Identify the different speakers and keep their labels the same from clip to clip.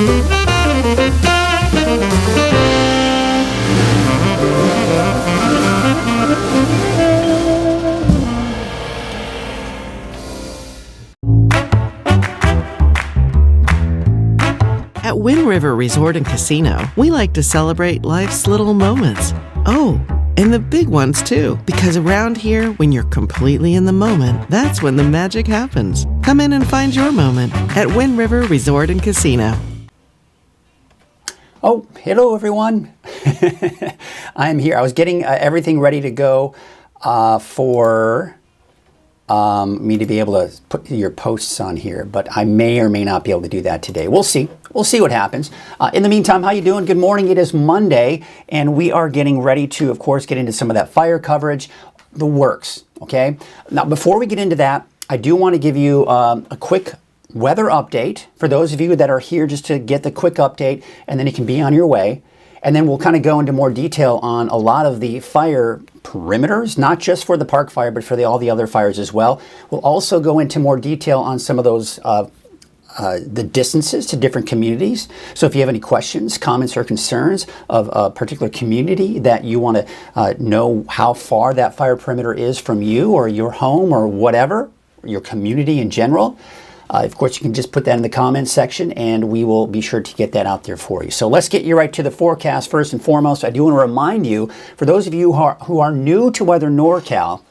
Speaker 1: At Wind River Resort and Casino, we like to celebrate life's little moments. Oh, and the big ones too, because around here, when you're completely in the moment, that's when the magic happens. Come in and find your moment at Wind River Resort and Casino.
Speaker 2: Oh, hello everyone. I'm here. I was getting everything ready to go for me to be able to put your posts on here, but I may or may not be able to do that today. We'll see. We'll see what happens. In the meantime, how you doing? Good morning. It is Monday, and we are getting ready to, of course, get into some of that fire coverage, the works, okay? Now, before we get into that, I do want to give you a quick weather update for those of you that are here just to get the quick update, and then you can be on your way. And then we'll kind of go into more detail on a lot of the fire perimeters, not just for the park fire, but for all the other fires as well. We'll also go into more detail on some of those the distances to different communities. So if you have any questions, comments, or concerns of a particular community that you want to know how far that fire perimeter is from you or your home or whatever, your community in general, of course, you can just put that in the comments section and we will be sure to get that out there for you. So let's get you right to the forecast first and foremost. I do want to remind you, for those of you who are new to Weather NorCal,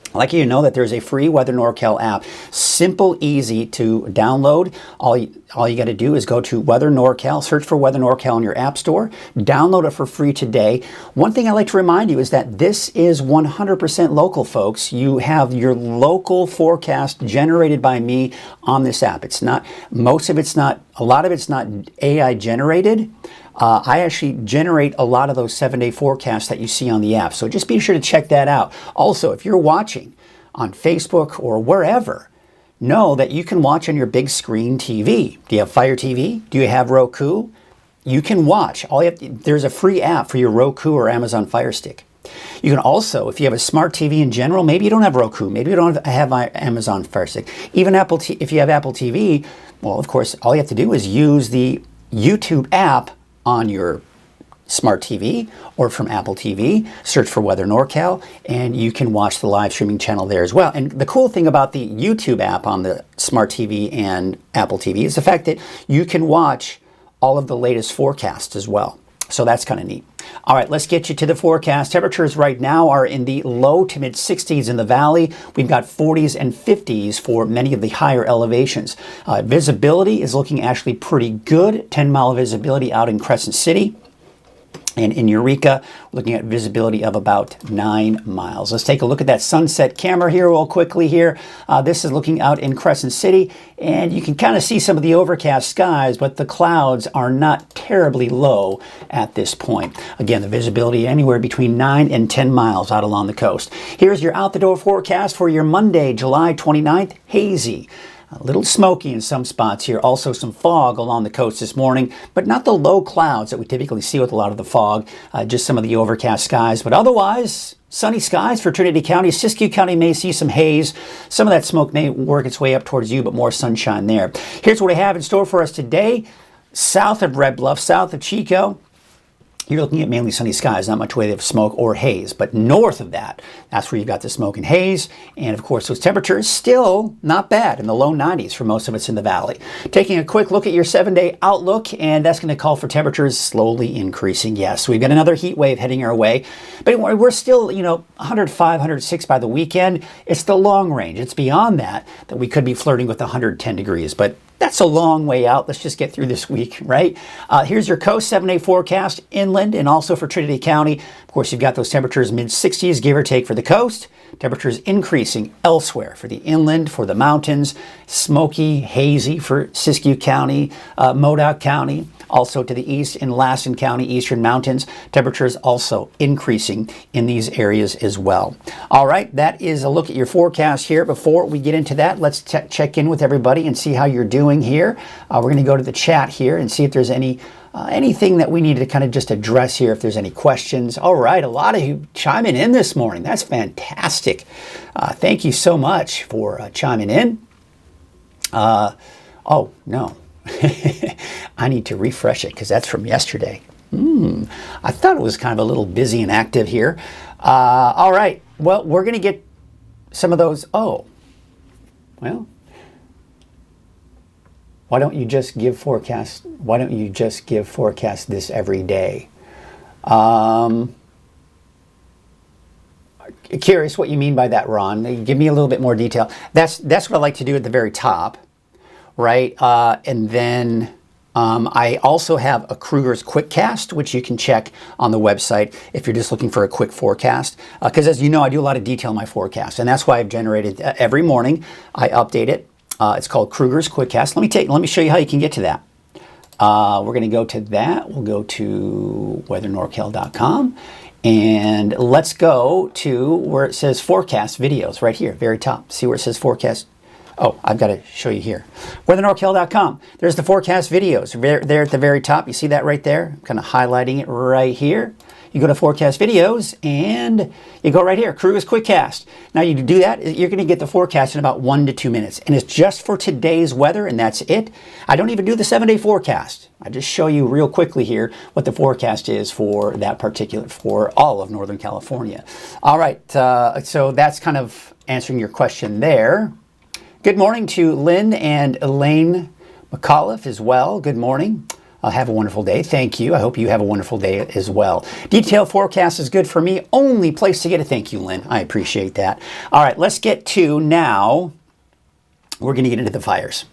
Speaker 2: I'd like you to know that there's a free Weather NorCal app. Simple, easy to download. All you got to do is go to Weather NorCal, search for Weather NorCal in your app store, download it for free today. One thing I like to remind you is that this is 100% local, folks. You have your local forecast generated by me on this app. It's not, most of it's not, a lot of it's not AI generated. I actually generate a lot of those 7-day forecasts that you see on the app. So just be sure to check that out. Also, if you're watching on Facebook or wherever, know that you can watch on your big screen TV. Do you have Fire TV? Do you have Roku? You can watch. There's a free app for your Roku or Amazon Fire Stick. You can also, if you have a smart TV in general, maybe you don't have Roku, maybe you don't have Amazon Fire Stick. Even if you have Apple TV, well, of course, all you have to do is use the YouTube app on your smart TV or from Apple TV, search for Weather NorCal, and you can watch the live streaming channel there as well. And the cool thing about the YouTube app on the smart TV and Apple TV is the fact that you can watch all of the latest forecasts as well. So that's kind of neat. All right, let's get you to the forecast. Temperatures right now are in the low to mid 60s in the valley. We've got 40s and 50s for many of the higher elevations. Visibility is looking actually pretty good. 10-mile visibility out in Crescent City. And in Eureka, we're looking at visibility of about 9 miles. Let's take a look at that sunset camera here real quickly here. This is looking out in Crescent City, and you can kind of see some of the overcast skies, but the clouds are not terribly low at this point. Again, the visibility anywhere between 9 and 10 miles out along the coast. Here's your out-the-door forecast for your Monday, July 29th. Hazy. A little smoky in some spots here. Also some fog along the coast this morning, but not the low clouds that we typically see with a lot of the fog, just some of the overcast skies. But otherwise, sunny skies for Trinity County. Siskiyou County may see some haze. Some of that smoke may work its way up towards you, but more sunshine there. Here's what I have in store for us today. South of Red Bluff, south of Chico, you're looking at mainly sunny skies, not much way of smoke or haze. But north of that, that's where you've got the smoke and haze. And of course, those temperatures still not bad in the low 90s for most of us in the valley. Taking a quick look at your 7-day outlook, and that's going to call for temperatures slowly increasing. Yes, we've got another heat wave heading our way. But we're still, 105, 106 by the weekend. It's the long range. It's beyond that we could be flirting with 110 degrees. But that's a long way out. Let's just get through this week, right? Here's your coast 7-day forecast inland and also for Trinity County. Of course, you've got those temperatures mid-60s, give or take, for the coast. Temperatures increasing elsewhere for the inland, for the mountains. Smoky, hazy for Siskiyou County, Modoc County. Also to the east in Lassen County, eastern mountains. Temperatures also increasing in these areas as well. All right, that is a look at your forecast here. Before we get into that, let's check in with everybody and see how you're doing here. We're going to go to the chat here and see if there's anything that we need to kind of just address here, if there's any questions. All right, a lot of you chiming in this morning. That's fantastic. Thank you so much for chiming in. Oh, no. I need to refresh it because that's from yesterday. I thought it was kind of a little busy and active here. All right. Well, we're going to get some of those. Oh, well, why don't you just give forecast? Why don't you just give forecast this every day? Curious what you mean by that, Ron. Give me a little bit more detail. That's what I like to do at the very top, right? And then I also have a Krueger's quick cast, which you can check on the website if you're just looking for a quick forecast. Because as you know, I do a lot of detail in my forecast, and that's why I've generated every morning. I update it. It's called Krueger's quick cast. Let me show you how you can get to that. We're going to go to that. We'll go to weathernorcal.com. And let's go to where it says forecast videos right here, very top. See where it says forecast? Oh, I've got to show you here. weathernorcal.com. There's the forecast videos there at the very top. You see that right there? I'm kind of highlighting it right here. You go to forecast videos and you go right here, Krueger's Quickcast. Now you do that, you're going to get the forecast in about 1 to 2 minutes. And it's just for today's weather, and that's it. I don't even do the 7-day forecast. I just show you real quickly here what the forecast is for that particular, for all of Northern California. All right, so that's kind of answering your question there. Good morning to Lynn and Elaine McAuliffe as well. Good morning. Have a wonderful day. Thank you. I hope you have a wonderful day as well. Detailed forecast is good for me. Only place to get it. Thank you, Lynn. I appreciate that. All right, let's get to now. We're going to get into the fires.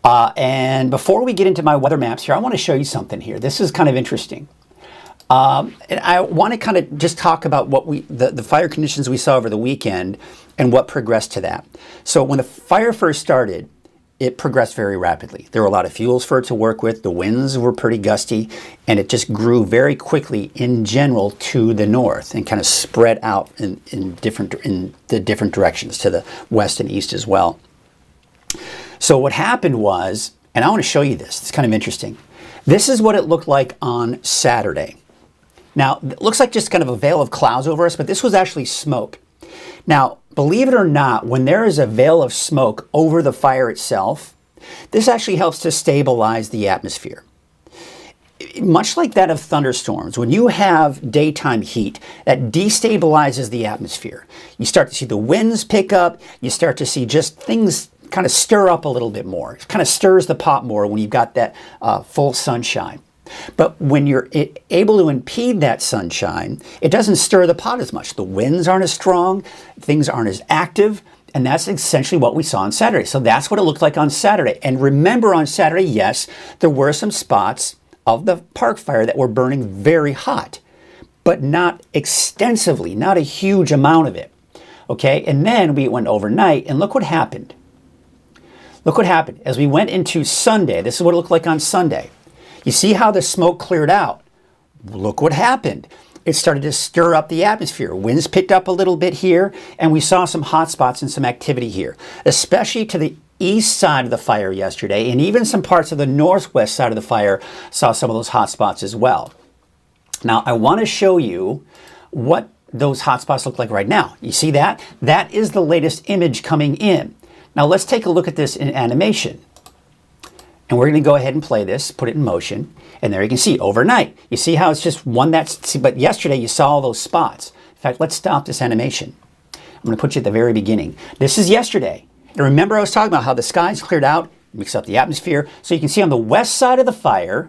Speaker 2: And before we get into my weather maps here, I want to show you something here. This is kind of interesting. And I want to kind of just talk about what the fire conditions we saw over the weekend and what progressed to that. So when the fire first started, it progressed very rapidly. There were a lot of fuels for it to work with. The winds were pretty gusty, and it just grew very quickly in general to the north and kind of spread out in the different directions to the west and east as well. So what happened was, and I want to show you this, it's kind of interesting. This is what it looked like on Saturday. Now, it looks like just kind of a veil of clouds over us, but this was actually smoke. Now, believe it or not, when there is a veil of smoke over the fire itself, this actually helps to stabilize the atmosphere. Much like that of thunderstorms, when you have daytime heat, that destabilizes the atmosphere. You start to see the winds pick up, you start to see just things kind of stir up a little bit more. It kind of stirs the pot more when you've got that full sunshine. But when you're able to impede that sunshine, it doesn't stir the pot as much. The winds aren't as strong, things aren't as active, and that's essentially what we saw on Saturday. So that's what it looked like on Saturday. And remember, on Saturday, yes, there were some spots of the park fire that were burning very hot, but not extensively, not a huge amount of it. Okay, and then we went overnight, and look what happened. Look what happened. As we went into Sunday, this is what it looked like on Sunday. You see how the smoke cleared out? Look what happened. It started to stir up the atmosphere. Winds picked up a little bit here, and we saw some hot spots and some activity here, especially to the east side of the fire yesterday, and even some parts of the northwest side of the fire saw some of those hot spots as well. Now, I want to show you what those hot spots look like right now. You see that? That is the latest image coming in. Now, let's take a look at this in animation. And we're going to go ahead and play this, put it in motion, and there you can see overnight. You see how it's just one but yesterday you saw all those spots. In fact, let's stop this animation. I'm going to put you at the very beginning. This is yesterday. And remember I was talking about how the skies cleared out, mix up the atmosphere. So you can see on the west side of the fire,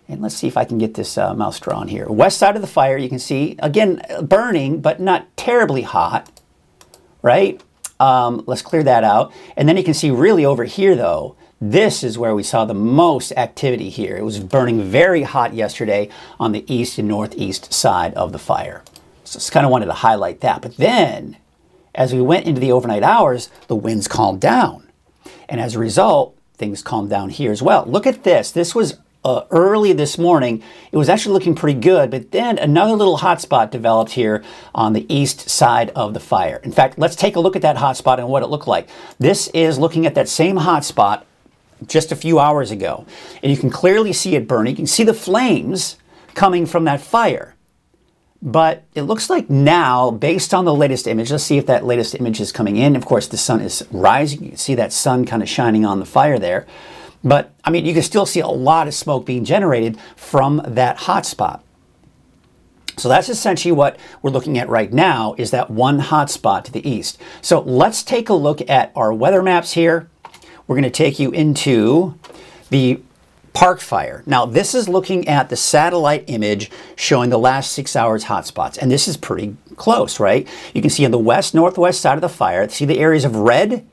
Speaker 2: and let's see if I can get this mouse drawn here. West side of the fire, you can see, again, burning, but not terribly hot, right? Let's clear that out. And then you can see really over here, though, this is where we saw the most activity here. It was burning very hot yesterday on the east and northeast side of the fire. So just kind of wanted to highlight that. But then, as we went into the overnight hours, the winds calmed down. And as a result, things calmed down here as well. Look at this. This was early this morning. It was actually looking pretty good, but then another little hot spot developed here on the east side of the fire. In fact, let's take a look at that hot spot and what it looked like. This is looking at that same hot spot just a few hours ago, and you can clearly see it burning. You can see the flames coming from that fire. But it looks like now, based on the latest image, let's see if that latest image is coming in. Of course, the sun is rising. You can see that sun kind of shining on the fire there. But, I mean, you can still see a lot of smoke being generated from that hotspot. So that's essentially what we're looking at right now, is that one hotspot to the east. So let's take a look at our weather maps here. We're going to take you into the park fire. Now, this is looking at the satellite image showing the last 6 hours hotspots. And this is pretty close, right? You can see on the west-northwest side of the fire, see the areas of red?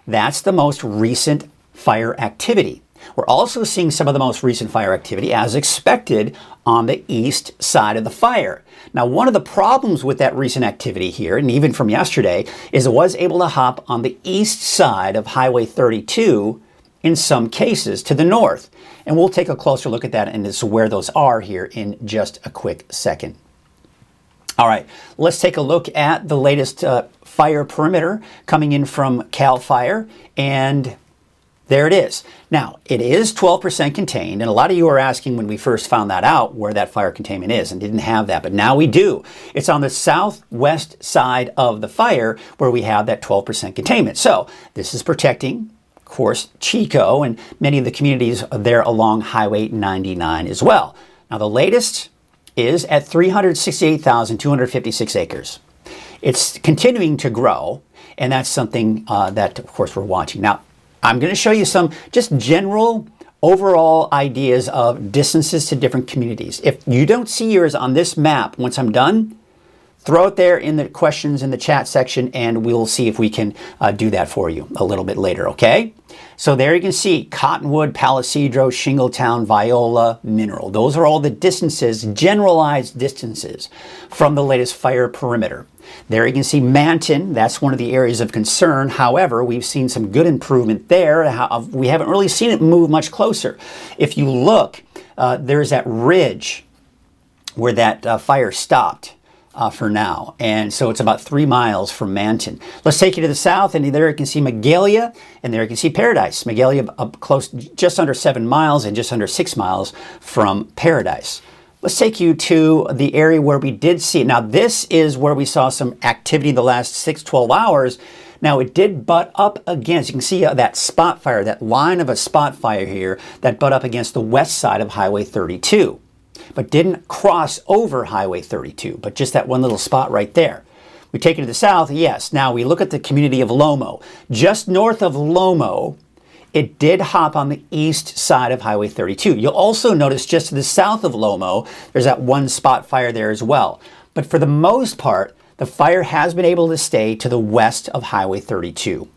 Speaker 2: That's the most recent fire activity. We're also seeing some of the most recent fire activity, as expected, on the east side of the fire. Now, one of the problems with that recent activity here, and even from yesterday, is it was able to hop on the east side of Highway 32 in some cases to the north. And we'll take a closer look at that and as to where those are here in just a quick second. All right, let's take a look at the latest fire perimeter coming in from CAL FIRE, and there it is. Now, it is 12% contained, and a lot of you are asking when we first found that out where that fire containment is, and didn't have that, but now we do. It's on the southwest side of the fire where we have that 12% containment. So this is protecting, of course, Chico and many of the communities there along Highway 99 as well. Now, the latest is at 368,256 acres. It's continuing to grow, and that's something that, of course, we're watching. Now, I'm going to show you some just general overall ideas of distances to different communities. If you don't see yours on this map, once I'm done, throw it there in the questions in the chat section, and we'll see if we can do that for you a little bit later, okay? So there you can see Cottonwood, Palisadro, Shingletown, Viola, Mineral. Those are all the distances, generalized distances from the latest fire perimeter. There you can see Manton. That's one of the areas of concern. However, we've seen some good improvement there. We haven't really seen it move much closer. If you look, there's that ridge where that fire stopped for now. And so it's about 3 miles from Manton. Let's take you to the south, and there you can see Magalia, and there you can see Paradise. Magalia up close, just under 7 miles and just under 6 miles from Paradise. Let's take you to the area where we did see it. Now, this is where we saw some activity in the last 12 hours. Now, it did butt up against, you can see that spot fire, that line of a spot fire here, that butt up against the west side of Highway 32, but didn't cross over Highway 32, but just that one little spot right there. We take it to the south, yes. Now, we look at the community of Lomo. Just north of Lomo, it did hop on the east side of Highway 32. You'll also notice just to the south of Lomo, there's that one spot fire there as well. But for the most part, the fire has been able to stay to the west of Highway 32.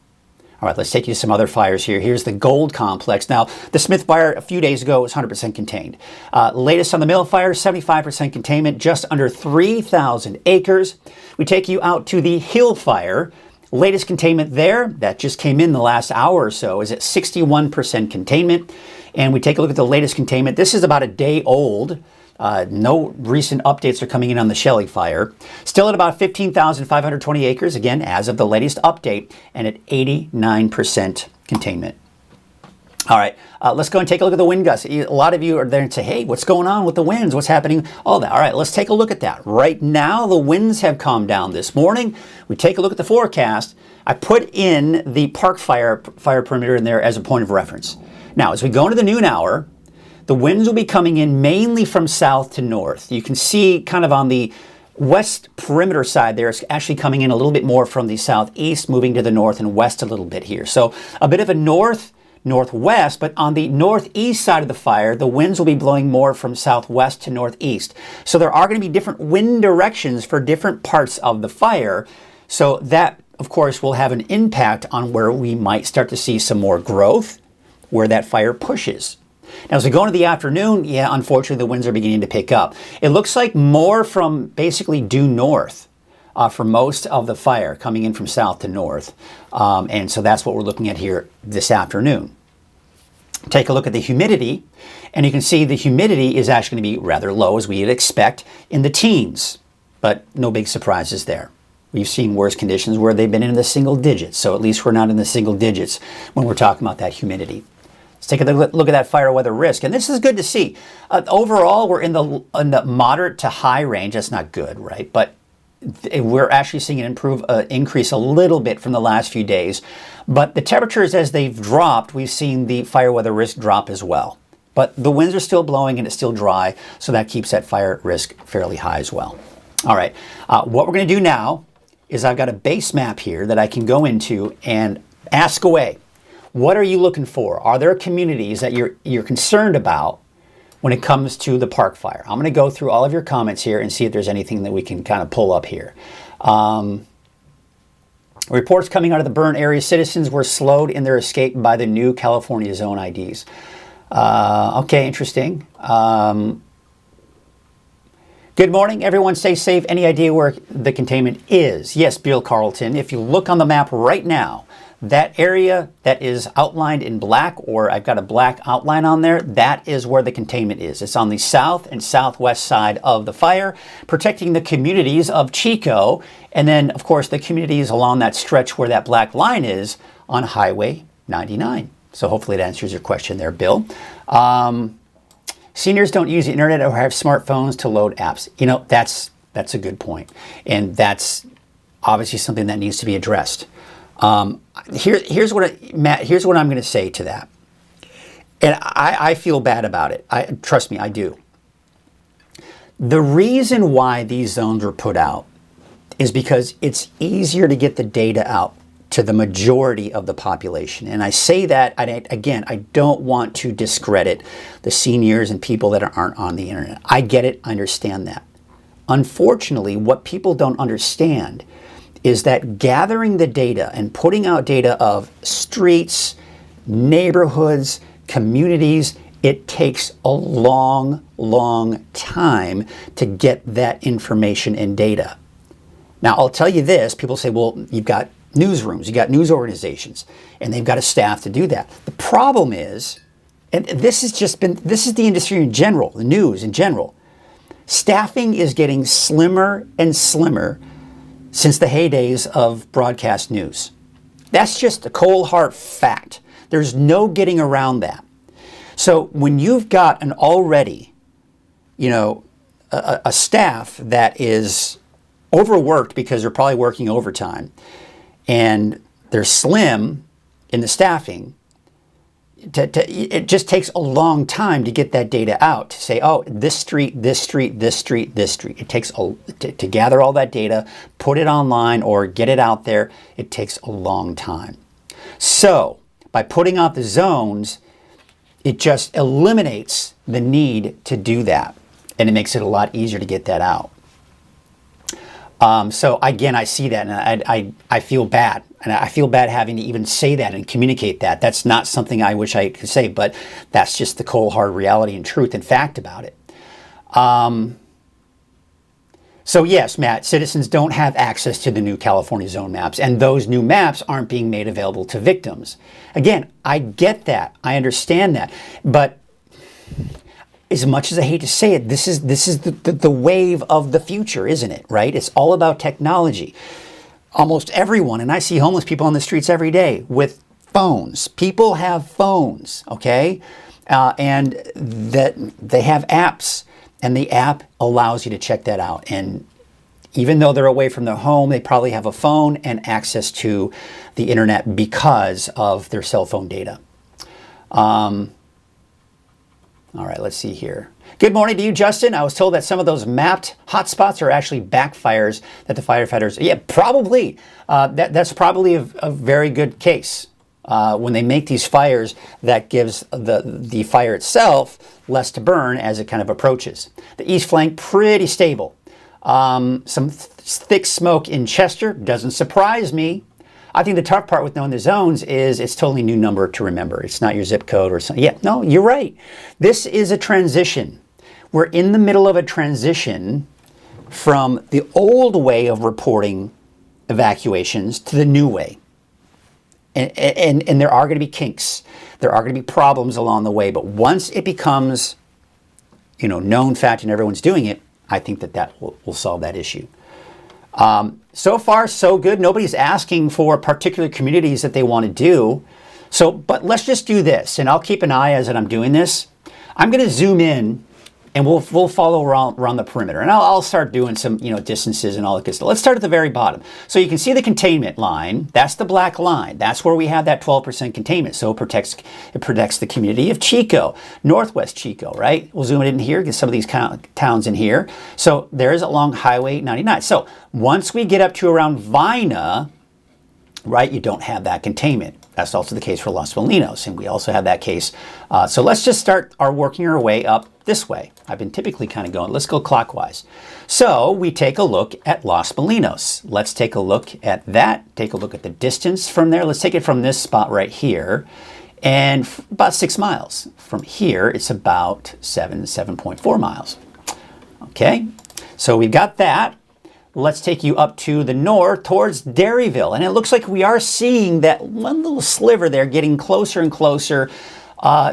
Speaker 2: All right, let's take you to some other fires here. Here's the Gold Complex. Now, the Smith fire a few days ago was 100% contained. Latest on the Mill fire, 75% containment, just under 3,000 acres. We take you out to the Hill fire. Latest containment there, that just came in the last hour or so, is at 61% containment. And we take a look at the latest containment. This is about a day old. No recent updates are coming in on the Shelley fire. Still at about 15,520 acres, again, as of the latest update, and at 89% containment. All right, let's go and take a look at the wind gusts. A lot of you are there and say, hey, what's going on with the winds? What's happening? All that. All right, let's take a look at that. Right now, the winds have calmed down this morning. We take a look at the forecast. I put in the park fire perimeter in there as a point of reference. Now, as we go into the noon hour, the winds will be coming in mainly from south to north. You can see kind of on the west perimeter side there, it's actually coming in a little bit more from the southeast, moving to the north and west a little bit here. So a bit of a northwest, but on the northeast side of the fire, the winds will be blowing more from southwest to northeast. So there are going to be different wind directions for different parts of the fire. So that, of course, will have an impact on where we might start to see some more growth, where that fire pushes. Now, as we go into the afternoon, yeah, unfortunately, the winds are beginning to pick up. It looks like more from basically due north for most of the fire, coming in from south to north. And so that's what we're looking at here this afternoon. Take a look at the humidity, and you can see the humidity is actually going to be rather low, as we'd expect, in the teens. But no big surprises there. We've seen worse conditions where they've been in the single digits, so at least we're not in the single digits when we're talking about that humidity. Let's take a look at that fire weather risk, and this is good to see. Overall, we're in the moderate to high range. That's not good, right? But we're actually seeing it increase a little bit from the last few days. But the temperatures, as they've dropped, we've seen the fire weather risk drop as well. But the winds are still blowing and it's still dry, so that keeps that fire risk fairly high as well. All right, what we're going to do now is I've got a base map here that I can go into and ask away. What are you looking for? Are there communities that you're concerned about when it comes to the park fire? I'm going to go through all of your comments here and see if there's anything that we can kind of pull up here. Reports coming out of the burn area, citizens were slowed in their escape by the new California zone IDs. Okay, interesting. Good morning, everyone. Stay safe. Any idea where the containment is? Yes, Bill Carlton. If you look on the map right now, that area that is outlined in black, or I've got a black outline on there, that is where the containment is. It's on the south and southwest side of the fire, protecting the communities of Chico, and then, of course, the communities along that stretch where that black line is on Highway 99. So hopefully it answers your question there, Bill. Seniors don't use the internet or have smartphones to load apps. You know, that's a good point. And that's obviously something that needs to be addressed. Here's what I'm going to say to that. And I feel bad about it. Trust me, I do. The reason why these zones were put out is because it's easier to get the data out to the majority of the population. And I say that, again, I don't want to discredit the seniors and people that aren't on the internet. I get it, I understand that. Unfortunately, what people don't understand is that gathering the data and putting out data of streets, neighborhoods, communities, it takes a long, long time to get that information and data. Now, I'll tell you this, people say, well, you've got newsrooms, you've got news organizations, and they've got a staff to do that. The problem is, and this is the industry in general, the news in general, staffing is getting slimmer and slimmer since the heydays of broadcast news. That's just a cold hard fact. There's no getting around that. So when you've got an already, a staff that is overworked because they're probably working overtime, and they're slim in the staffing, it just takes a long time to get that data out, to say, oh, this street, this street, this street, this street. It takes to gather all that data, put it online or get it out there, it takes a long time. So by putting out the zones, it just eliminates the need to do that, and it makes it a lot easier to get that out. So again, I see that, and I feel bad. And I feel bad having to even say that and communicate that. That's not something I wish I could say, but that's just the cold, hard reality and truth and fact about it. So yes, Matt, citizens don't have access to the new California zone maps, and those new maps aren't being made available to victims. Again, I get that. I understand that. But as much as I hate to say it, this is the wave of the future, isn't it? Right? It's all about technology. Almost everyone, and I see homeless people on the streets every day with phones. People have phones, okay? And that they have apps, and the app allows you to check that out. And even though they're away from their home, they probably have a phone and access to the internet because of their cell phone data. All right, let's see here. Good morning to you, Justin. I was told that some of those mapped hotspots are actually backfires that the firefighters, yeah, probably. That's probably a very good case. When they make these fires, that gives the fire itself less to burn as it kind of approaches. The east flank, pretty stable. Some thick smoke in Chester, doesn't surprise me. I think the tough part with knowing the zones is it's a totally new number to remember. It's not your zip code or something. Yeah, no, you're right. This is a transition. We're in the middle of a transition from the old way of reporting evacuations to the new way. And there are going to be kinks. There are going to be problems along the way. But once it becomes, known fact and everyone's doing it, I think that will solve that issue. So far, so good. Nobody's asking for particular communities that they want to do. But let's just do this, and I'll keep an eye as I'm doing this. I'm going to zoom in And we'll follow around the perimeter. And I'll start doing some, distances and all that good stuff. Let's start at the very bottom. So you can see the containment line. That's the black line. That's where we have that 12% containment. So it protects the community of Chico, Northwest Chico, right? We'll zoom it in here, get some of these towns in here. So there's along Highway 99. So once we get up to around Vina, right, you don't have that containment. That's also the case for Los Molinos, and we also have that case. So let's just start working our way up this way. I've been typically kind of going, let's go clockwise. So we take a look at Los Molinos. Let's take a look at that. Take a look at the distance from there. Let's take it from this spot right here, and about 6 miles. From here, it's about 7.4 miles. Okay, so we've got that. Let's take you up to the north towards Dairyville. And it looks like we are seeing that one little sliver there getting closer and closer,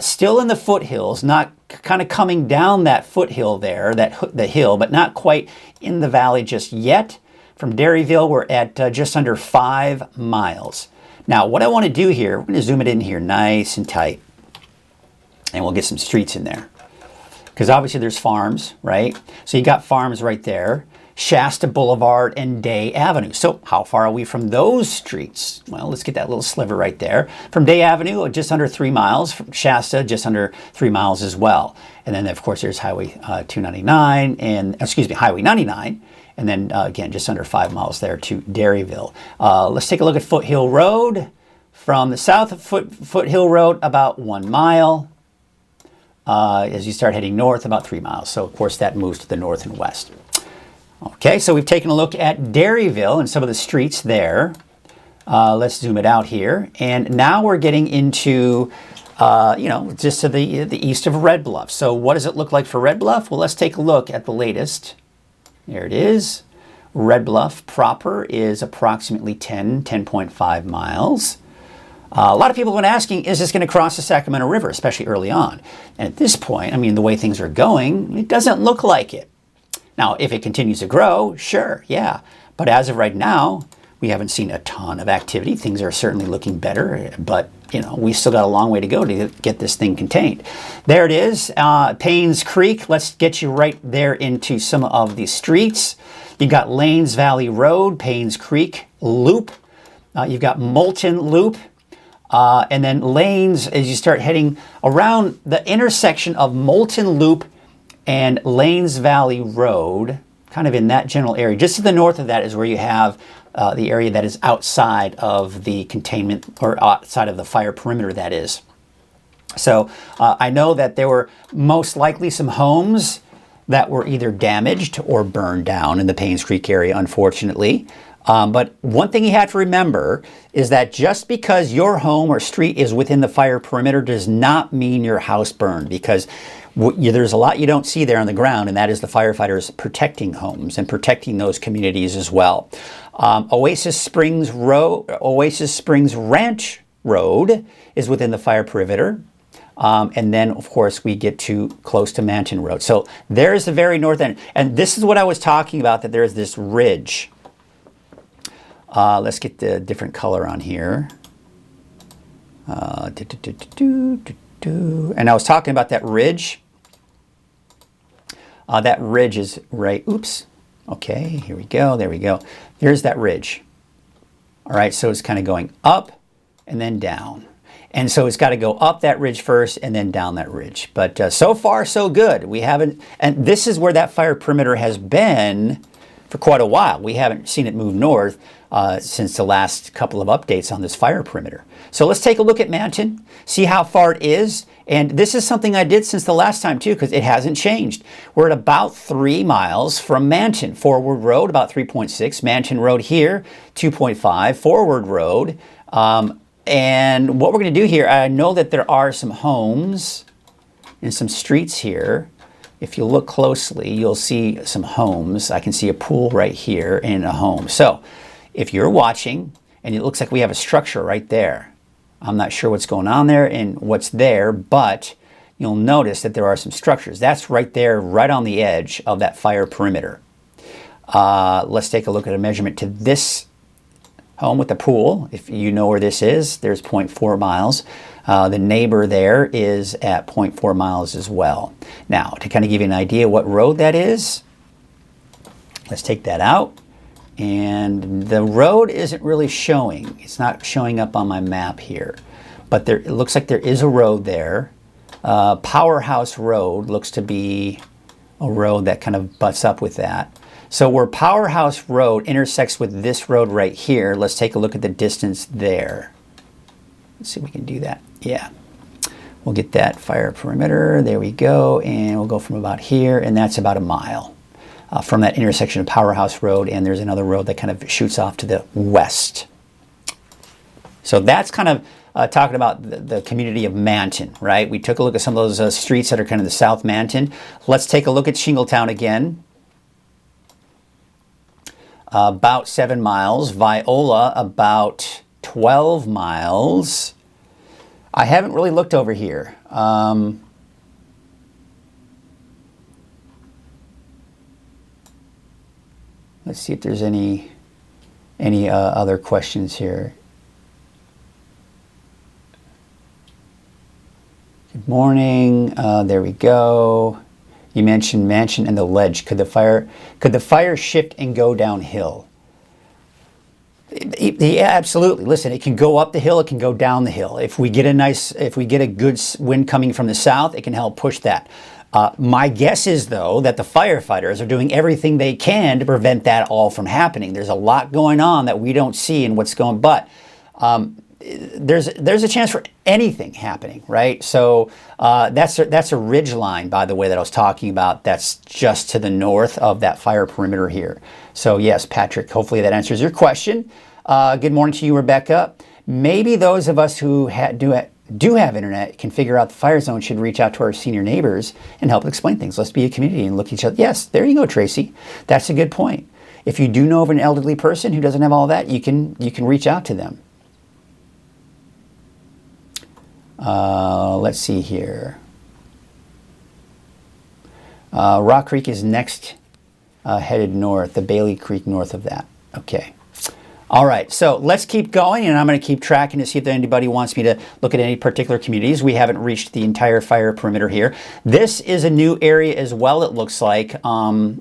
Speaker 2: still in the foothills, not kind of coming down that foothill there, the hill, but not quite in the valley just yet. From Dairyville, we're at just under 5 miles. Now, what I want to do here, we're going to zoom it in here nice and tight, and we'll get some streets in there. Because obviously there's farms, right? So you got farms right there. Shasta Boulevard and Day Avenue. So how far are we from those streets? Well, let's get that little sliver right there. From Day Avenue, just under 3 miles. From Shasta, just under 3 miles as well. And then, of course, there's Highway 299 and, Highway 99. And then, again, just under 5 miles there to Dairyville. Let's take a look at Foothill Road. From the south of Foothill Road, about 1 mile. As you start heading north, about 3 miles. So, of course, that moves to the north and west. Okay, so we've taken a look at Dairyville and some of the streets there. Let's zoom it out here. And now we're getting into, just to the east of Red Bluff. So what does it look like for Red Bluff? Well, let's take a look at the latest. There it is. Red Bluff proper is approximately 10.5 miles. A lot of people have been asking, is this going to cross the Sacramento River, especially early on? And at this point, I mean, the way things are going, it doesn't look like it. Now, if it continues to grow, sure, yeah. But as of right now, we haven't seen a ton of activity. Things are certainly looking better, but, we still got a long way to go to get this thing contained. There it is, Paynes Creek. Let's get you right there into some of the streets. You've got Lanes Valley Road, Paynes Creek Loop. You've got Moulton Loop. And then Lanes, as you start heading around the intersection of Moulton Loop and Lanes Valley Road, kind of in that general area. Just to the north of that is where you have the area that is outside of the containment, or outside of the fire perimeter, that is. So I know that there were most likely some homes that were either damaged or burned down in the Paynes Creek area, unfortunately. But one thing you have to remember is that just because your home or street is within the fire perimeter does not mean your house burned, because there's a lot you don't see there on the ground, and that is the firefighters protecting homes and protecting those communities as well. Oasis Springs Ranch Road is within the fire perimeter. And then, of course, we get close to Manton Road. So there's the very north end. And this is what I was talking about, that there's this ridge. Let's get the different color on here. And I was talking about that ridge. That ridge is right, oops. Okay, here we go, there we go. Here's that ridge. All right, so it's kind of going up and then down. And so it's got to go up that ridge first and then down that ridge. But so far, so good. We haven't, and this is where that fire perimeter has been for quite a while. We haven't seen it move north since the last couple of updates on this fire perimeter. So let's take a look at Manton, see how far it is. And this is something I did since the last time too, because it hasn't changed. We're at about 3 miles from Manton. Forward Road, about 3.6. Manton Road here, 2.5. Forward Road. And what we're going to do here, I know that there are some homes and some streets here. If you look closely, you'll see some homes. I can see a pool right here and a home. So if you're watching, and it looks like we have a structure right there. I'm not sure what's going on there and what's there, but you'll notice that there are some structures. That's right there, right on the edge of that fire perimeter. Let's take a look at a measurement to this home with a pool. If you know where this is, there's 0.4 miles. The neighbor there is at 0.4 miles as well. Now, to kind of give you an idea what road that is, let's take that out. And the road isn't really showing. It's not showing up on my map here. But it looks like there is a road there. Powerhouse Road looks to be a road that kind of butts up with that. So where Powerhouse Road intersects with this road right here, let's take a look at the distance there. Let's see if we can do that. Yeah. We'll get that fire perimeter. There we go. And we'll go from about here, and that's about a mile from that intersection of Powerhouse Road, and there's another road that kind of shoots off to the west. So that's kind of talking about the community of Manton, right? We took a look at some of those streets that are kind of the South Manton. Let's take a look at Shingletown again. About 7 miles. Viola, about 12 miles. I haven't really looked over here. Let's see if there's any other questions here. Good morning. There we go. You mentioned Mansion and the Ledge. Could the fire shift and go downhill? Yeah, absolutely. Listen, it can go up the hill. It can go down the hill. If we get a good wind coming from the south, it can help push that. My guess is, though, that the firefighters are doing everything they can to prevent that all from happening. There's a lot going on that we don't see in what's going, but there's a chance for anything happening, right? So that's a ridge line, by the way, that I was talking about. That's just to the north of that fire perimeter here. So yes, Patrick, hopefully that answers your question. Good morning to you, Rebecca. Maybe those of us who do have internet can figure out the fire zone should reach out to our senior neighbors and help explain things. Let's be a community and look at each other. Yes, there you go, Tracy. That's a good point. If you do know of an elderly person who doesn't have all that, you can reach out to them. Let's see here. Rock Creek is next, headed north, the Bailey Creek north of that. Okay. All right, so let's keep going, and I'm going to keep tracking to see if anybody wants me to look at any particular communities. We haven't reached the entire fire perimeter here. This is a new area as well, it looks like.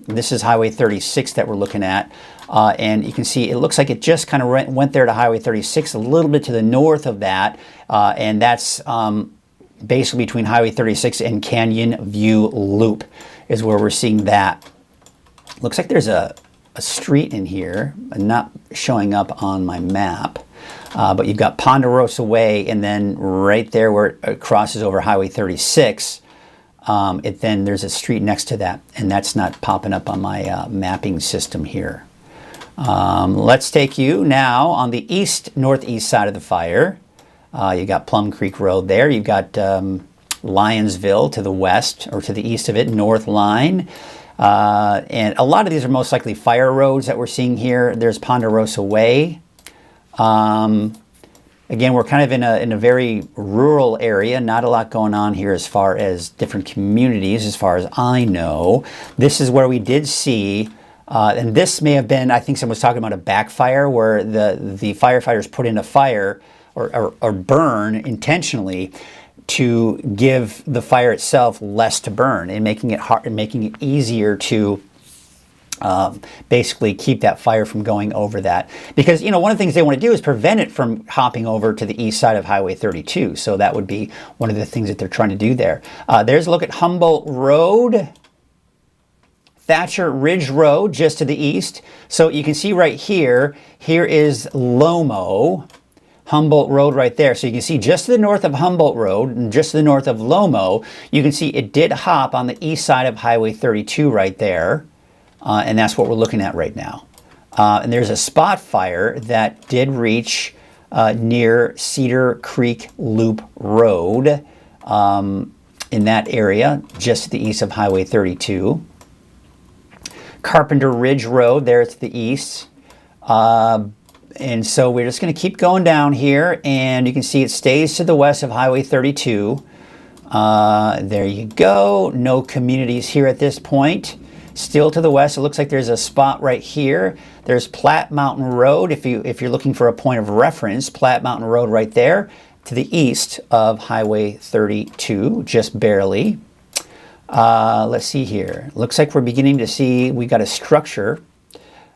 Speaker 2: This is Highway 36 that we're looking at. And you can see it looks like it just kind of went there to Highway 36, a little bit to the north of that. And that's basically between Highway 36 and Canyon View Loop is where we're seeing that. Looks like there's a street in here, not showing up on my map. But you've got Ponderosa Way, and then right there where it crosses over Highway 36, then there's a street next to that, and that's not popping up on my mapping system here. Let's take you now on the northeast side of the fire. You got Plum Creek Road there. You've got Lyonsville to the west, or to the east of it, North Line. And a lot of these are most likely fire roads that we're seeing here. There's Ponderosa Way. Again, we're kind of in a very rural area. Not a lot going on here as far as different communities, as far as I know. This is where we did see, and this may have been, I think someone was talking about a backfire where the firefighters put in a fire or burn intentionally to give the fire itself less to burn, and making it hard and making it easier to basically keep that fire from going over that. Because, you know, one of the things they want to do is prevent it from hopping over to the east side of Highway 32. So that would be one of the things that they're trying to do there. There's a look at Humboldt Road, Thatcher Ridge Road just to the east. So you can see right here, here is Lomo. Humboldt Road right there. So you can see just to the north of Humboldt Road and just to the north of Lomo, you can see it did hop on the east side of Highway 32 right there. And that's what we're looking at right now. And there's a spot fire that did reach near Cedar Creek Loop Road in that area, just to the east of Highway 32. Carpenter Ridge Road there to the east. And so we're just going to keep going down here, and you can see it stays to the west of Highway 32. There you go. No communities here at this point. Still to the west, it looks like there's a spot right here. There's Platte Mountain Road. If you're looking for a point of reference, Platte Mountain Road right there to the east of Highway 32, just barely. Let's see here. Looks like we're beginning to see we got a structure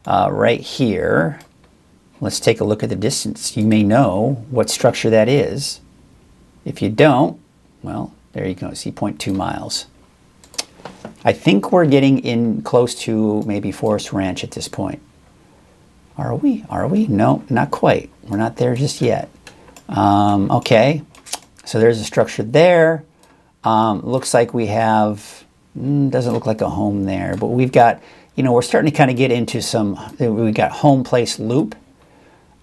Speaker 2: right here. Let's take a look at the distance. You may know what structure that is. If you don't, well, there you go. See, 0.2 miles. I think we're getting in close to maybe Forest Ranch at this point. Are we? Are we? No, not quite. We're not there just yet. Okay, so there's a structure there. Looks like we have, doesn't look like a home there, but we've got, we're starting to kind of get into some, we've got Home Place Loop,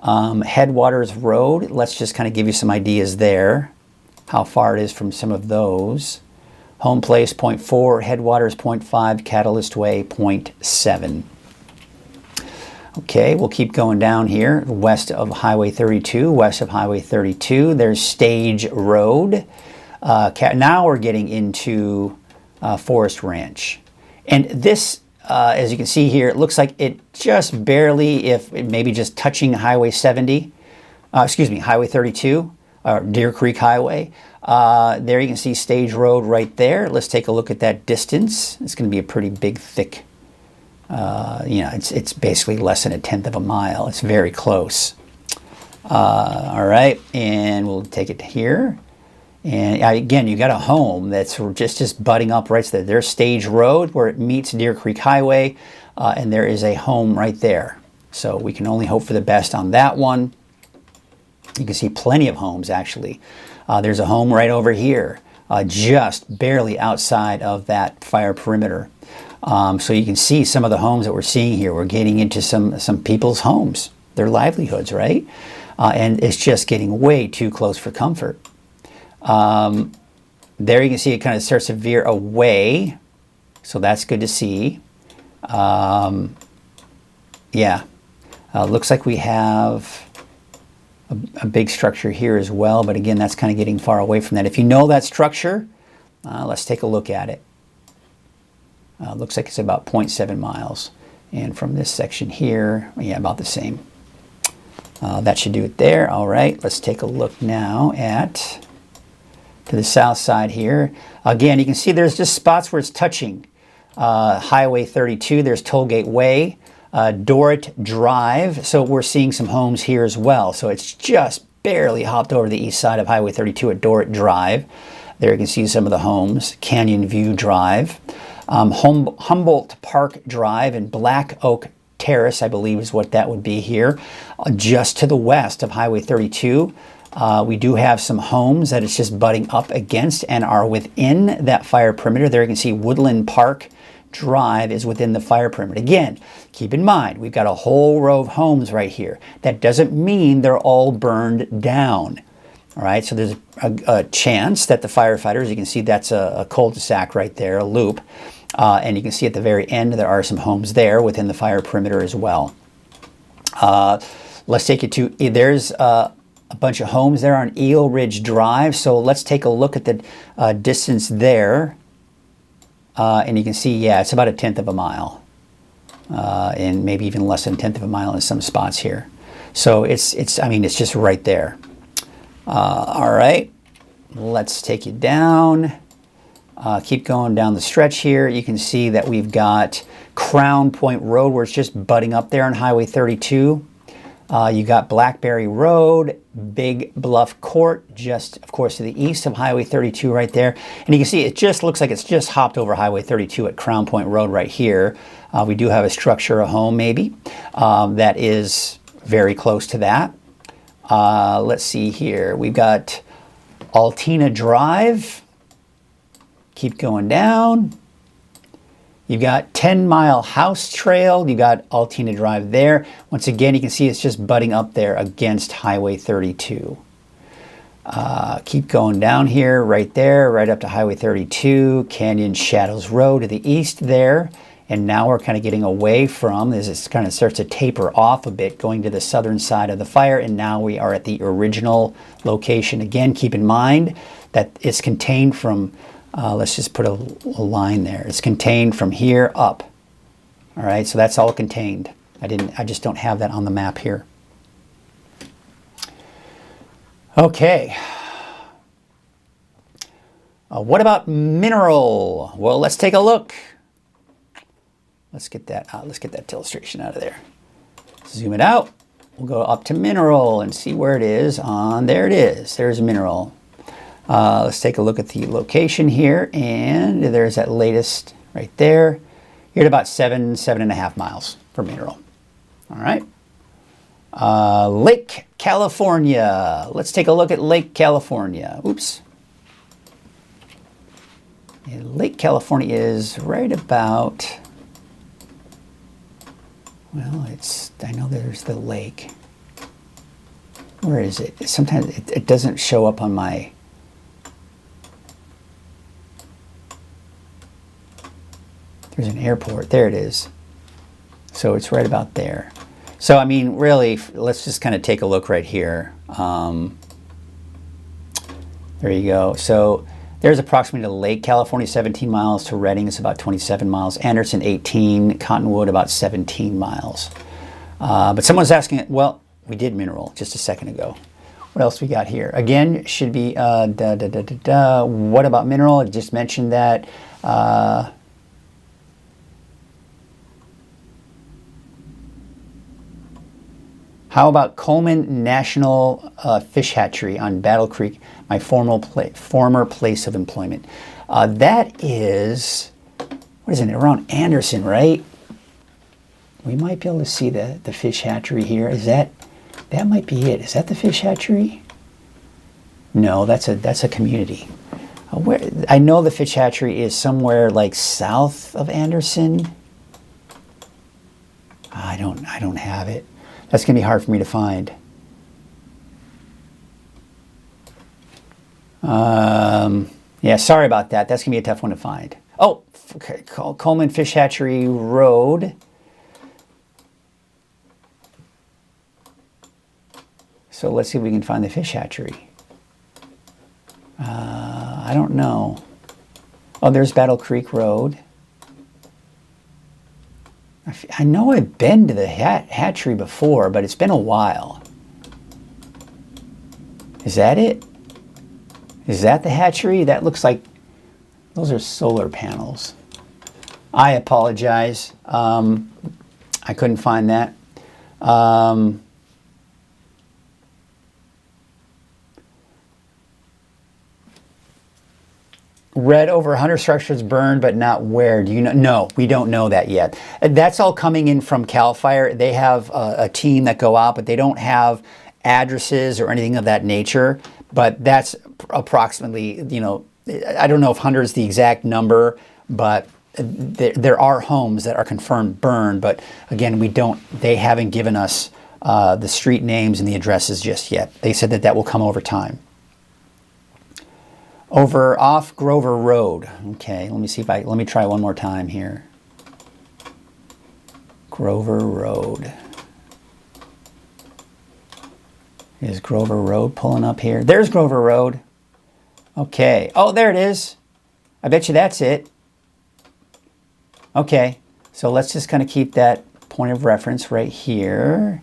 Speaker 2: Headwaters Road. Let's just kind of give you some ideas there, how far it is from some of those. Home Place 0.4, Headwaters 0.5, Catalyst Way 0.7. Okay, we'll keep going down here, west of Highway 32. West of Highway 32, there's Stage Road. Now we're getting into Forest Ranch. And this, as you can see here, it looks like it just barely, if maybe just touching Highway 70, Highway 32, or Deer Creek Highway. There you can see Stage Road right there. Let's take a look at that distance. It's going to be a pretty big, thick, it's basically less than 1/10 of a mile. It's very close. All right, and we'll take it here. And again, you got a home that's just butting up right there. There's Stage Road where it meets Deer Creek Highway, and there is a home right there. So we can only hope for the best on that one. You can see plenty of homes, actually. There's a home right over here, just barely outside of that fire perimeter. So you can see some of the homes that we're seeing here. We're getting into some people's homes, their livelihoods, right? And it's just getting way too close for comfort. There you can see it kind of starts to veer away. So that's good to see. Looks like we have a big structure here as well, but again, that's kind of getting far away from that. If you know that structure, let's take a look at it. Looks like it's about 0.7 miles. And from this section here, about the same. That should do it there. All right, let's take a look now to the south side here. Again, you can see there's just spots where it's touching Highway 32. There's Tollgate Way. Dorrit Drive. So we're seeing some homes here as well. So it's just barely hopped over the east side of Highway 32 at Dorrit Drive. There you can see some of the homes. Canyon View Drive. Humboldt Park Drive and Black Oak Terrace, I believe is what that would be here. Just to the west of Highway 32. We do have some homes that it's just butting up against and are within that fire perimeter. There you can see Woodland Park Drive is within the fire perimeter. Again, keep in mind, we've got a whole row of homes right here. That doesn't mean they're all burned down. All right, so there's a chance that the firefighters, you can see that's a cul-de-sac right there, a loop. And you can see at the very end there are some homes there within the fire perimeter as well. Let's take it to, there's a bunch of homes there on Eel Ridge Drive. So let's take a look at the distance there. And you can see, it's about 1/10 of a mile. And maybe even less than 1/10 of a mile in some spots here. So it's just right there. All right, let's take you down. Keep going down the stretch here. You can see that we've got Crown Point Road where it's just butting up there on Highway 32. You got Blackberry Road, Big Bluff Court, just, of course, to the east of Highway 32 right there. And you can see it just looks like it's just hopped over Highway 32 at Crown Point Road right here. We do have a structure, a home maybe, that is very close to that. Let's see here. We've got Altina Drive. Keep going down. You've got 10 Mile House Trail. You got Altina Drive there. Once again, you can see it's just butting up there against Highway 32. Keep going down here, right there, right up to Highway 32, Canyon Shadows Road to the east there. And now we're kind of getting away from, as it kind of starts to taper off a bit, going to the southern side of the fire. And now we are at the original location. Again, keep in mind that it's contained from, let's just put a line there. It's contained from here up. All right, so that's all contained. I just don't have that on the map here. Okay. What about mineral? Well, let's take a look. Let's get that illustration out of there. Zoom it out. We'll go up to mineral and see where it is on, there it is. There's mineral. Let's take a look at the location here, and there's that latest right there. You're at about 7.5 miles for mineral. All right. Lake California. Let's take a look at Lake California. Oops. And Lake California is right about, well, I know there's the lake. Where is it? Sometimes it doesn't show up on my, there's an airport. There it is. So it's right about there. So, I mean, really, let's just kind of take a look right here. There you go. So there's approximately to Lake California, 17 miles. To Redding, it's about 27 miles. Anderson, 18. Cottonwood, about 17 miles. But someone's asking, well, we did mineral just a second ago. What else we got here? Again, should be, what about mineral? I just mentioned that. How about Coleman National Fish Hatchery on Battle Creek, my former place of employment? That is, what is it, around Anderson, right? We might be able to see the fish hatchery here. Is that might be it. Is that the fish hatchery? No, that's a community. I know the fish hatchery is somewhere like south of Anderson. I don't have it. That's going to be hard for me to find. Yeah, sorry about that. That's going to be a tough one to find. Oh, okay. Coleman Fish Hatchery Road. So let's see if we can find the fish hatchery. I don't know. Oh, there's Battle Creek Road. I know I've been to the hatchery before, but it's been a while. Is that it? Is that the hatchery? That looks like those are solar panels. I apologize. I couldn't find that. Read over 100 structures burned, but not where. Do you know? No, we don't know that yet. That's all coming in from CAL FIRE. They have a team that go out, but they don't have addresses or anything of that nature. But that's approximately, you know, I don't know if 100 is the exact number, but there are homes that are confirmed burned. But again, they haven't given us the street names and the addresses just yet. They said that will come over time. Over off Grover Road. Okay, let me try one more time here. Grover Road. Is Grover Road pulling up here? There's Grover Road. Okay. Oh, there it is. I bet you that's it. Okay, so let's just kind of keep that point of reference right here.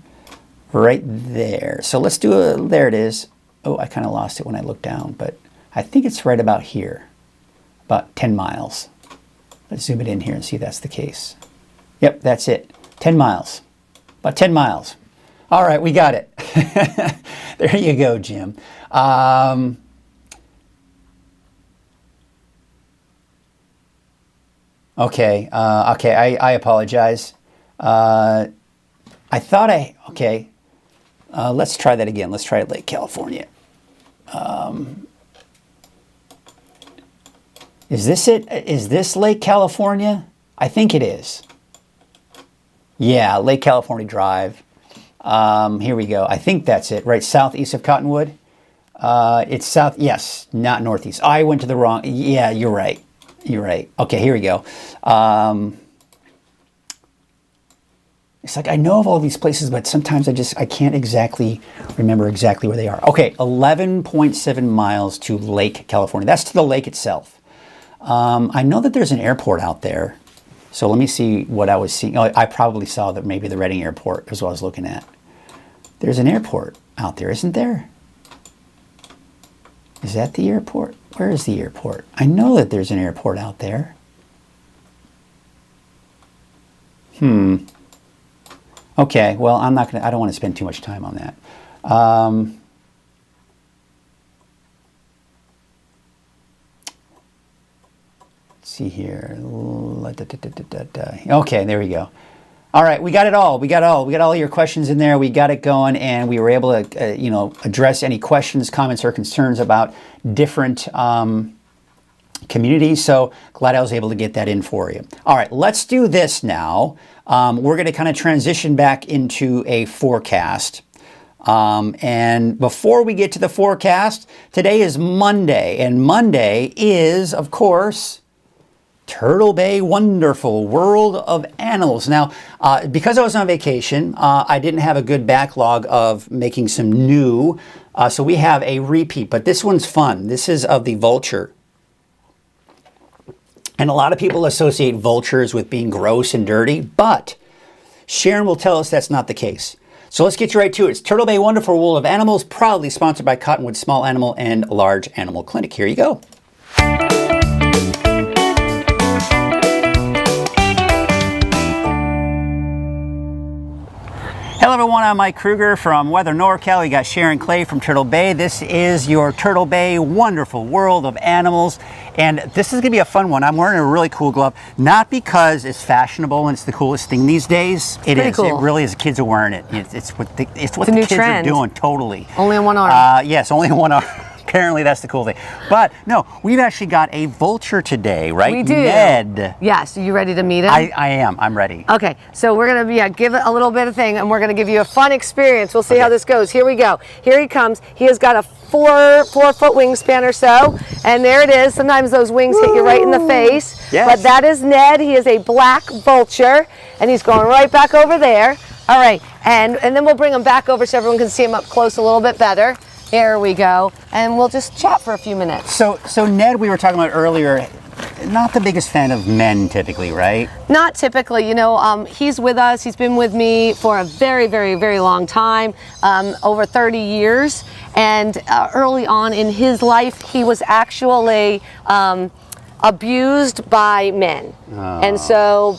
Speaker 2: Right there. So let's do there it is. Oh, I kind of lost it when I looked down, but I think it's right about here, about 10 miles. Let's zoom it in here and see if that's the case. Yep, that's it. 10 miles. About 10 miles. All right, we got it. There you go, Jim. Okay, I apologize. Let's try that again. Let's try Lake California. Is this it? Is this Lake California? I think it is. Yeah, Lake California Drive. Here we go. I think that's it. Right southeast of Cottonwood. It's south. Yes, not northeast. I went to the wrong. Yeah, you're right. You're right. Okay, here we go. It's like I know of all these places, but sometimes I can't exactly remember exactly where they are. Okay, 11.7 miles to Lake California. That's to the lake itself. I know that there's an airport out there. So let me see what I was seeing. Oh, I probably saw that maybe the Reading Airport is what I was looking at. There's an airport out there, isn't there? Is that the airport? Where is the airport? I know that there's an airport out there. Okay, well, I don't want to spend too much time on that. Let's see here. Okay, there we go. All right, we got it all. We got all your questions in there. We got it going, and we were able to, address any questions, comments, or concerns about different communities. So glad I was able to get that in for you. All right, let's do this now. We're going to kind of transition back into a forecast. And before we get to the forecast, today is Monday, and Monday is, of course, Turtle Bay Wonderful World of Animals. Now, because I was on vacation, I didn't have a good backlog of making some new, so we have a repeat, but this one's fun. This is of the vulture. And a lot of people associate vultures with being gross and dirty, but Sharon will tell us that's not the case. So let's get you right to it. It's Turtle Bay Wonderful World of Animals, proudly sponsored by Cottonwood Small Animal and Large Animal Clinic. Here you go. Hello everyone, I'm Mike Krueger from Weather NorCal. We got Sharon Clay from Turtle Bay. This is your Turtle Bay Wonderful World of Animals. And this is gonna be a fun one. I'm wearing a really cool glove, not because it's fashionable and it's the coolest thing these days. It is, cool. It really is. Kids are wearing it. It's what the kids are doing, totally.
Speaker 3: Only in one arm.
Speaker 2: Yes, only in one arm. Apparently that's the cool thing. But no, we've actually got a vulture today, right?
Speaker 3: We do.
Speaker 2: Ned.
Speaker 3: Yes, are you ready to meet him?
Speaker 2: I am, I'm ready.
Speaker 3: Okay, so we're gonna give it a little bit of thing and we're gonna give you a fun experience. We'll see how this goes. Here we go. Here he comes. He has got a four-foot wingspan or so, and there it is. Sometimes those wings hit you right in the face.
Speaker 2: Yes.
Speaker 3: But that is Ned. He is a black vulture, and he's going right back over there. All right, and then we'll bring him back over so everyone can see him up close a little bit better. Here we go, and we'll just chat for a few minutes.
Speaker 2: So Ned, we were talking about earlier, not the biggest fan of men typically, right?
Speaker 3: Not typically, he's with us. He's been with me for a very, very, very long time, over 30 years. And early on in his life, he was actually abused by men. Oh. And so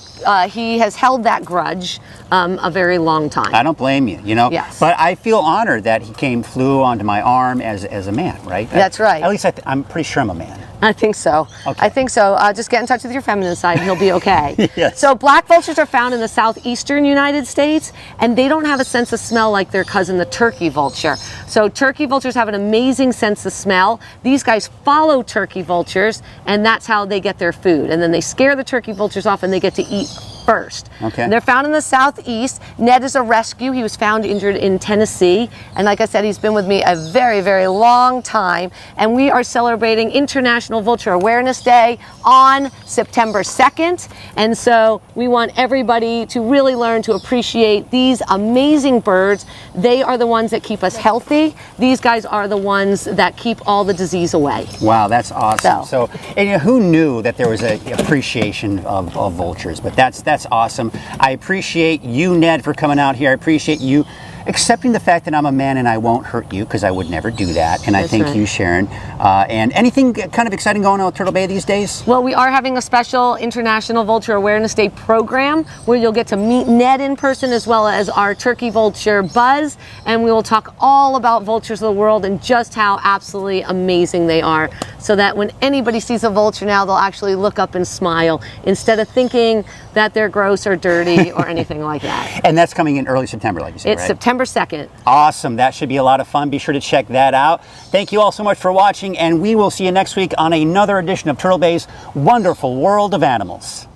Speaker 3: he has held that grudge a very long time.
Speaker 2: I don't blame you,
Speaker 3: Yes.
Speaker 2: But I feel honored that he flew onto my arm as a man, right?
Speaker 3: That's right.
Speaker 2: At least I'm pretty sure I'm a man.
Speaker 3: I think so.
Speaker 2: Okay.
Speaker 3: I think so. Just get in touch with your feminine side and you'll be okay.
Speaker 2: Yes.
Speaker 3: So black vultures are found in the southeastern United States, and they don't have a sense of smell like their cousin, the turkey vulture. So turkey vultures have an amazing sense of smell. These guys follow turkey vultures, and that's how they get their food. And then they scare the turkey vultures off and they get to eat first.
Speaker 2: Okay.
Speaker 3: And they're found in the southeast. Ned is a rescue. He was found injured in Tennessee. And like I said, he's been with me a very, very long time. And we are celebrating International Vulture Awareness Day on September 2nd. And so we want everybody to really learn to appreciate these amazing birds. They are the ones that keep us healthy. These guys are the ones that keep all the disease away.
Speaker 2: Wow, that's awesome. So and who knew that there was an appreciation of vultures? But that's awesome. I appreciate you, Ned, for coming out here. I appreciate you accepting the fact that I'm a man and I won't hurt you, because I would never do that. And I thank you, Sharon. And anything kind of exciting going on with Turtle Bay these days?
Speaker 3: Well, we are having a special International Vulture Awareness Day program where you'll get to meet Ned in person, as well as our turkey vulture Buzz. And we will talk all about vultures of the world and just how absolutely amazing they are, so that when anybody sees a vulture now, they'll actually look up and smile instead of thinking that they're gross or dirty or anything like that.
Speaker 2: And that's coming in early September, like you said,
Speaker 3: It's
Speaker 2: right?
Speaker 3: September 2nd.
Speaker 2: Awesome. That should be a lot of fun. Be sure to check that out. Thank you all so much for watching, and we will see you next week on another edition of Turtle Bay's Wonderful World of Animals.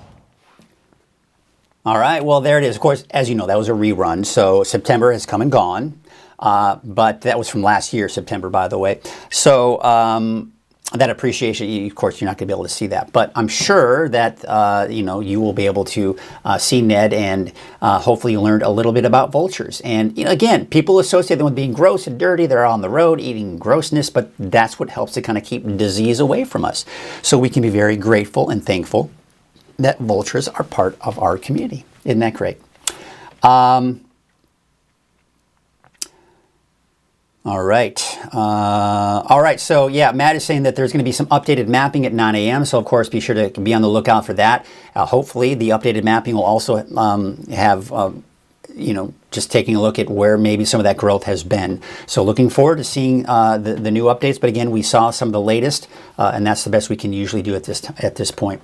Speaker 2: All right, well, there it is. Of course, as you know, that was a rerun, so September has come and gone, but that was from last year, September, by the way. So that appreciation, of course, you're not going to be able to see that, but I'm sure that you will be able to see Ned, and hopefully you learned a little bit about vultures. And again, people associate them with being gross and dirty. They're on the road eating grossness, but that's what helps to kind of keep disease away from us. So we can be very grateful and thankful that vultures are part of our community. Isn't that great? All right. All right. So, yeah, Matt is saying that there's going to be some updated mapping at 9 a.m. So, of course, be sure to be on the lookout for that. Hopefully, the updated mapping will also have, just taking a look at where maybe some of that growth has been. So, looking forward to seeing the new updates. But again, we saw some of the latest, and that's the best we can usually do at this point.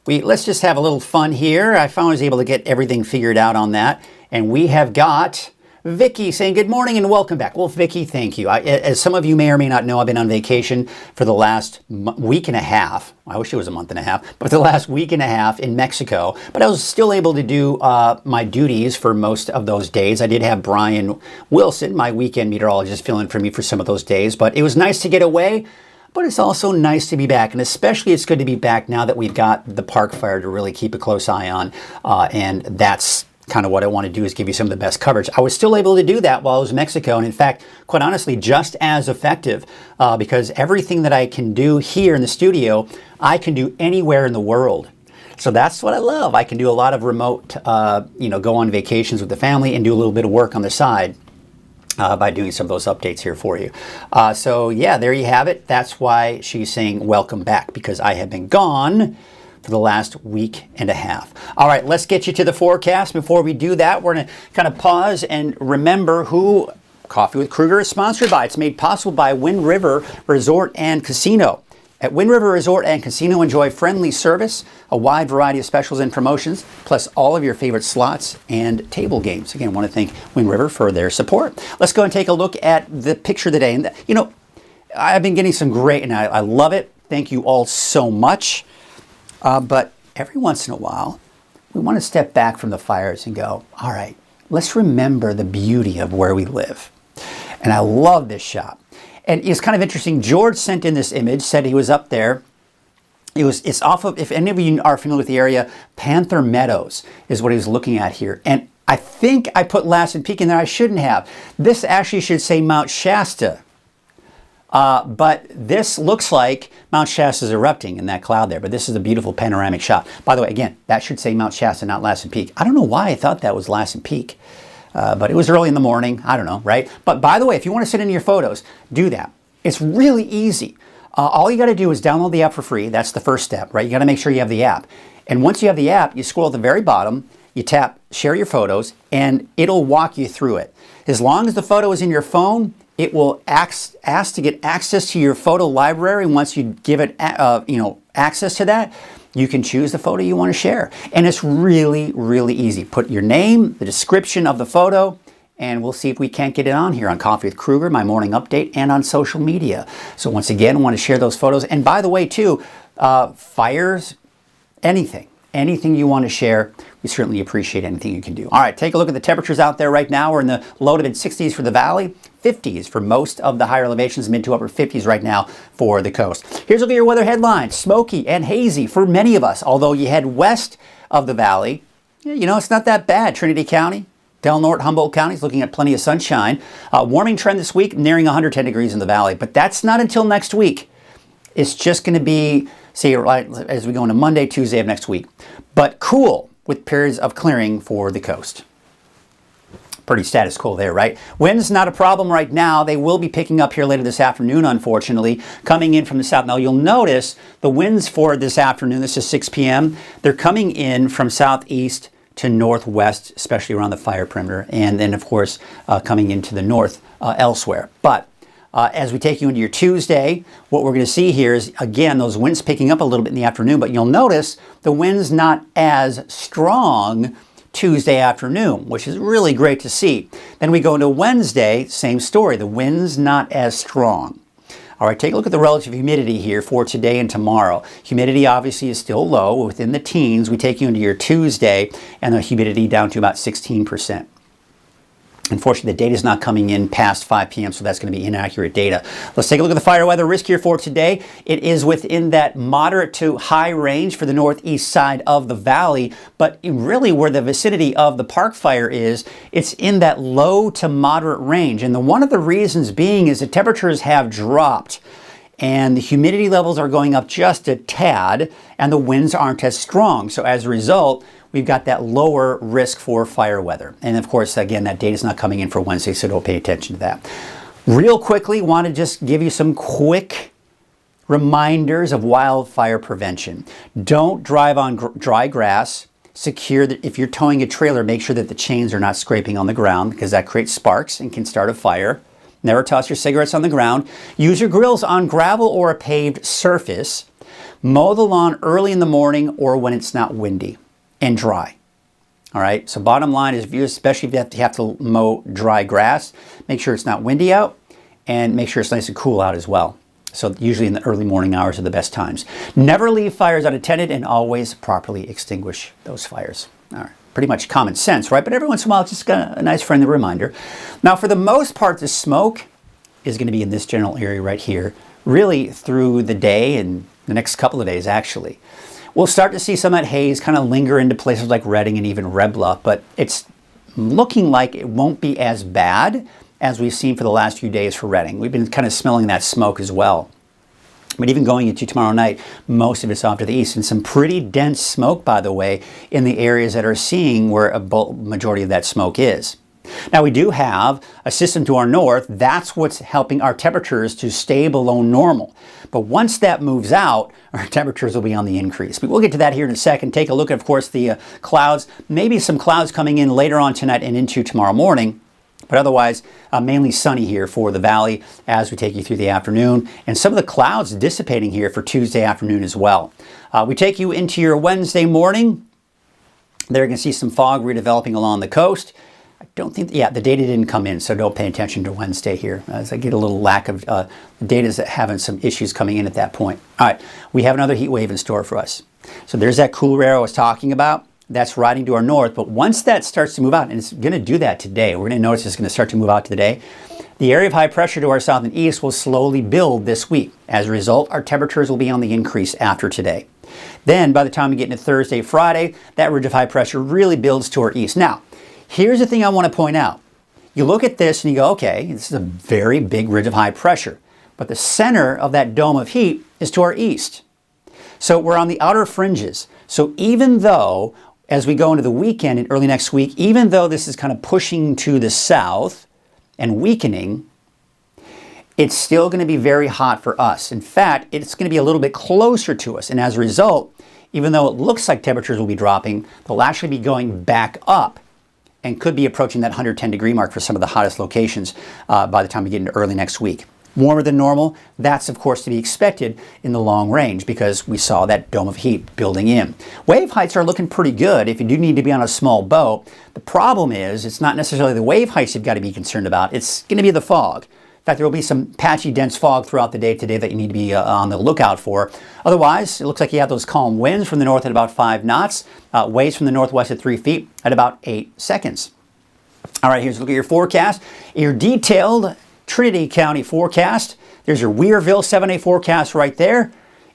Speaker 2: Let's just have a little fun here. I finally was able to get everything figured out on that, and we have got Vicky saying good morning and welcome back. Well, Vicky, thank you. As some of you may or may not know, I've been on vacation for the last week and a half. I wish it was a month and a half, but the last week and a half in Mexico. But I was still able to do my duties for most of those days. I did have Brian Wilson, my weekend meteorologist, fill in for me for some of those days. But it was nice to get away. But it's also nice to be back, and especially it's good to be back now that we've got the park fire to really keep a close eye on, and that's kind of what I want to do, is give you some of the best coverage. I was still able to do that while I was in Mexico, and in fact, quite honestly, just as effective, because everything that I can do here in the studio, I can do anywhere in the world. So that's what I love. I can do a lot of remote, go on vacations with the family and do a little bit of work on the side. By doing some of those updates here for you. So yeah, there you have it. That's why she's saying welcome back, because I have been gone for the last week and a half. All right, let's get you to the forecast. Before we do that, we're going to kind of pause and remember who Coffee with Krueger is sponsored by. It's made possible by Wind River Resort and Casino. At Wind River Resort and Casino, enjoy friendly service, a wide variety of specials and promotions, plus all of your favorite slots and table games. Again, I want to thank Wind River for their support. Let's go and take a look at the picture today. And I've been getting some great, and I love it. Thank you all so much. But every once in a while, we want to step back from the fires and go, all right, let's remember the beauty of where we live. And I love this shot. And it's kind of interesting. George sent in this image, said he was up there. It's off of, if any of you are familiar with the area, Panther Meadows is what he was looking at here. And I think I put Lassen Peak in there. I shouldn't have. This actually should say Mount Shasta. But this looks like Mount Shasta is erupting in that cloud there. But this is a beautiful panoramic shot. By the way, again, that should say Mount Shasta, not Lassen Peak. I don't know why I thought that was Lassen Peak. But it was early in the morning. I don't know, right? But by the way, if you want to sit in your photos, do that. It's really easy. All you got to do is download the app for free. That's the first step, right? You got to make sure you have the app. And once you have the app, you scroll at the very bottom, you tap Share Your Photos, and it'll walk you through it. As long as the photo is in your phone, it will ask to get access to your photo library. Once you give it, access to that, you can choose the photo you want to share. And it's really, really easy. Put your name, the description of the photo, and we'll see if we can't get it on here on Coffee with Krueger, my morning update, and on social media. So once again, I want to share those photos. And by the way, too, fires, anything you want to share, we certainly appreciate anything you can do. All right, take a look at the temperatures out there right now. We're in the low to mid 60s for the valley, 50s for most of the higher elevations, mid to upper 50s right now for the coast. Here's a look at your weather headlines. Smoky and hazy for many of us, although you head west of the valley, it's not that bad. Trinity County, Del Norte, Humboldt counties looking at plenty of sunshine. Warming trend this week, nearing 110 degrees in the valley, but that's not until next week. It's just going to be, right as we go into Monday, Tuesday of next week. But cool with periods of clearing for the coast. Pretty status quo there, right? Wind's not a problem right now. They will be picking up here later this afternoon, unfortunately, coming in from the south. Now, you'll notice the winds for this afternoon, this is 6 p.m., they're coming in from southeast to northwest, especially around the fire perimeter, and then, of course, coming into the north elsewhere. But as we take you into your Tuesday, what we're going to see here is, again, those winds picking up a little bit in the afternoon, but you'll notice the wind's not as strong Tuesday afternoon, which is really great to see. Then we go into Wednesday, same story. The wind's not as strong. All right, take a look at the relative humidity here for today and tomorrow. Humidity obviously is still low, within the teens. We take you into your Tuesday, and the humidity down to about 16%. Unfortunately, the data is not coming in past 5 p.m., so that's going to be inaccurate data. Let's take a look at the fire weather risk here for today. It is within that moderate to high range for the northeast side of the valley, but really where the vicinity of the park fire is, it's in that low to moderate range. And one of the reasons being is the temperatures have dropped. and the humidity levels are going up just a tad, and the winds aren't as strong. So as a result, we've got that lower risk for fire weather. And of course, again, that data is not coming in for Wednesday, so don't pay attention to that. Real quickly, want to just give you some quick reminders of wildfire prevention. Don't drive on dry grass. Secure that if you're towing a trailer, make sure that the chains are not scraping on the ground, because that creates sparks and can start a fire. Never toss your cigarettes on the ground. Use your grills on gravel or a paved surface. Mow the lawn early in the morning or when it's not windy and dry. All right, so bottom line is, especially if you have to mow dry grass, make sure it's not windy out and make sure it's nice and cool out as well. So usually in the early morning hours are the best times. Never leave fires unattended and always properly extinguish those fires. All right. Pretty much common sense, right? But every once in a while, it's just got a nice friendly reminder. Now, for the most part, the smoke is going to be in this general area right here, really through the day and the next couple of days, actually. We'll start to see some of that haze kind of linger into places like Redding and even Red Bluff, but it's looking like it won't be as bad as we've seen for the last few days for Redding. We've been kind of smelling that smoke as well. But even going into tomorrow night, most of it's off to the east. And some pretty dense smoke, by the way, in the areas that are seeing where a majority of that smoke is. Now, we do have a system to our north. That's what's helping our temperatures to stay below normal. But once that moves out, our temperatures will be on the increase. But we'll get to that here in a second. Take a look at, of course, the clouds. Maybe some clouds coming in later on tonight and into tomorrow morning. But otherwise, mainly sunny here for the valley as we take you through the afternoon. And some of the clouds dissipating here for Tuesday afternoon as well. We take you into your Wednesday morning. There you can see some fog redeveloping along the coast. I don't think, the data didn't come in, so don't pay attention to Wednesday here, as I get a little lack of data having some issues coming in at that point. All right, we have another heat wave in store for us. So there's that cooler air I was talking about. That's riding to our north, but once that starts to move out, and it's going to do that today, we're going to notice it's going to start to move out today, the area of high pressure to our south and east will slowly build this week. As a result, our temperatures will be on the increase after today. Then, by the time we get into Thursday, Friday, that ridge of high pressure really builds to our east. Now, here's the thing I want to point out. You look at this and you go, okay, this is a very big ridge of high pressure, but the center of that dome of heat is to our east. So we're on the outer fringes. So even though as we go into the weekend and early next week, even though this is kind of pushing to the south and weakening, it's still going to be very hot for us. In fact, it's going to be a little bit closer to us. And as a result, even though it looks like temperatures will be dropping, they'll actually be going back up and could be approaching that 110-degree mark for some of the hottest locations by the time we get into early next week. Warmer than normal, that's of course to be expected in the long range because we saw that dome of heat building in. Wave heights are looking pretty good if you do need to be on a small boat. The problem is it's not necessarily the wave heights you've got to be concerned about, it's going to be the fog. In fact, there will be some patchy, dense fog throughout the day today that you need to be on the lookout for. Otherwise, it looks like you have those calm winds from the north at about 5 knots, waves from the northwest at 3 feet at about 8 seconds. All right, here's a look at your forecast. Your detailed Trinity County forecast. There's your Weirville 7-day forecast right there.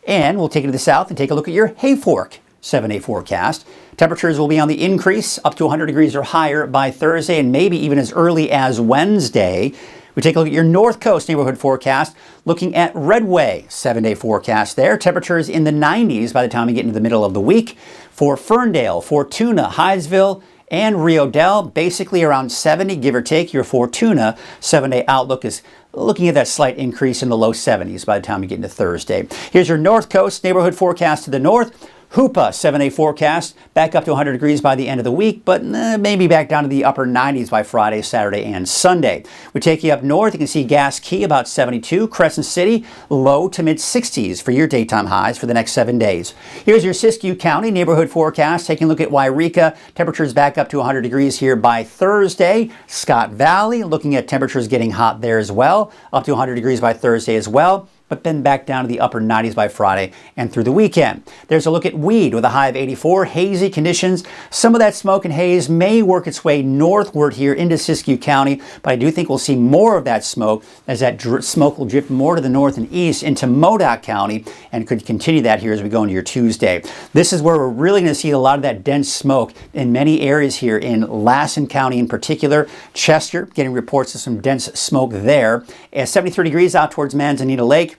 Speaker 2: And we'll take it to the south and take a look at your Hayfork 7-day forecast. Temperatures will be on the increase up to 100 degrees or higher by Thursday and maybe even as early as Wednesday. We take a look at your North Coast neighborhood forecast, looking at Redway 7-day forecast there. Temperatures in the 90s by the time we get into the middle of the week. For Ferndale, Fortuna, Hydesville, and Rio Dell, basically around 70, give or take. Your Fortuna 7-day outlook is looking at that slight increase in the low 70s by the time we get into Thursday. Here's your North Coast neighborhood forecast to the north. Hoopa 7-day forecast back up to 100 degrees by the end of the week, but maybe back down to the upper 90s by Friday, Saturday, and Sunday. We take you up north. You can see Gas Key about 72. Crescent City low to mid 60s for your daytime highs for the next 7 days. Here's your Siskiyou County neighborhood forecast. Taking a look at Wairika, temperatures back up to 100 degrees here by Thursday. Scott Valley looking at temperatures getting hot there as well, up to 100 degrees by Thursday as well, but then back down to the upper 90s by Friday and through the weekend. There's a look at Weed with a high of 84, hazy conditions. Some of that smoke and haze may work its way northward here into Siskiyou County, but I do think we'll see more of that smoke as that smoke will drift more to the north and east into Modoc County and could continue that here as we go into your Tuesday. This is where we're really going to see a lot of that dense smoke in many areas here in Lassen County in particular. Chester getting reports of some dense smoke there. At 73 degrees out towards Manzanita Lake.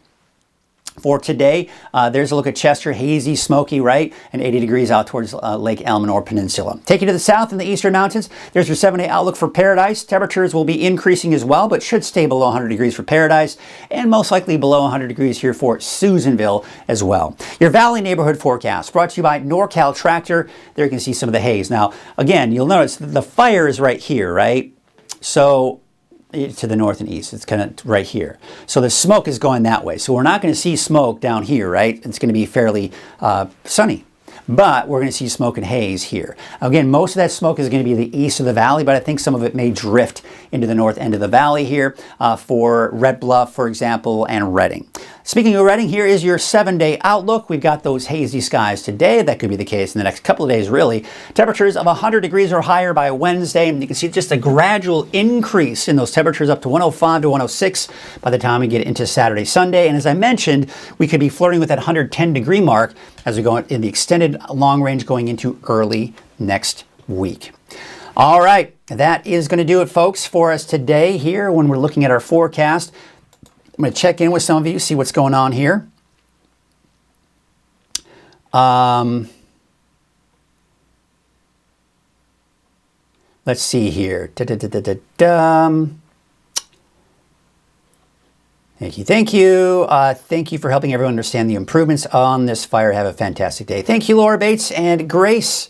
Speaker 2: for today. There's a look at Chester, hazy, smoky, right? And 80 degrees out towards Lake Elsinore Peninsula. Take you to the south in the eastern mountains. There's your 7-day outlook for Paradise. Temperatures will be increasing as well, but should stay below 100 degrees for Paradise and most likely below 100 degrees here for Susanville as well. Your Valley neighborhood forecast brought to you by NorCal Tractor. There you can see some of the haze. Now, again, you'll notice the fire is right here, right? So to the north and east. It's kind of right here. So the smoke is going that way. So we're not going to see smoke down here, right? It's going to be fairly sunny. But we're going to see smoke and haze here. Again, most of that smoke is going to be the east of the valley, but I think some of it may drift into the north end of the valley here for Red Bluff, for example, and Redding. Speaking of Redding, here is your 7-day outlook. We've got those hazy skies today. That could be the case in the next couple of days, really. Temperatures of 100 degrees or higher by Wednesday. And you can see just a gradual increase in those temperatures up to 105 to 106 by the time we get into Saturday, Sunday. And as I mentioned, we could be flirting with that 110-degree mark as we go in the extended long range going into early next week. All right, that is going to do it, folks, for us today here when we're looking at our forecast. I'm going to check in with some of you, see what's going on here. Let's see here. Thank you. Thank you. Thank you for helping everyone understand the improvements on this fire. Have a fantastic day. Thank you, Laura Bates. And Grace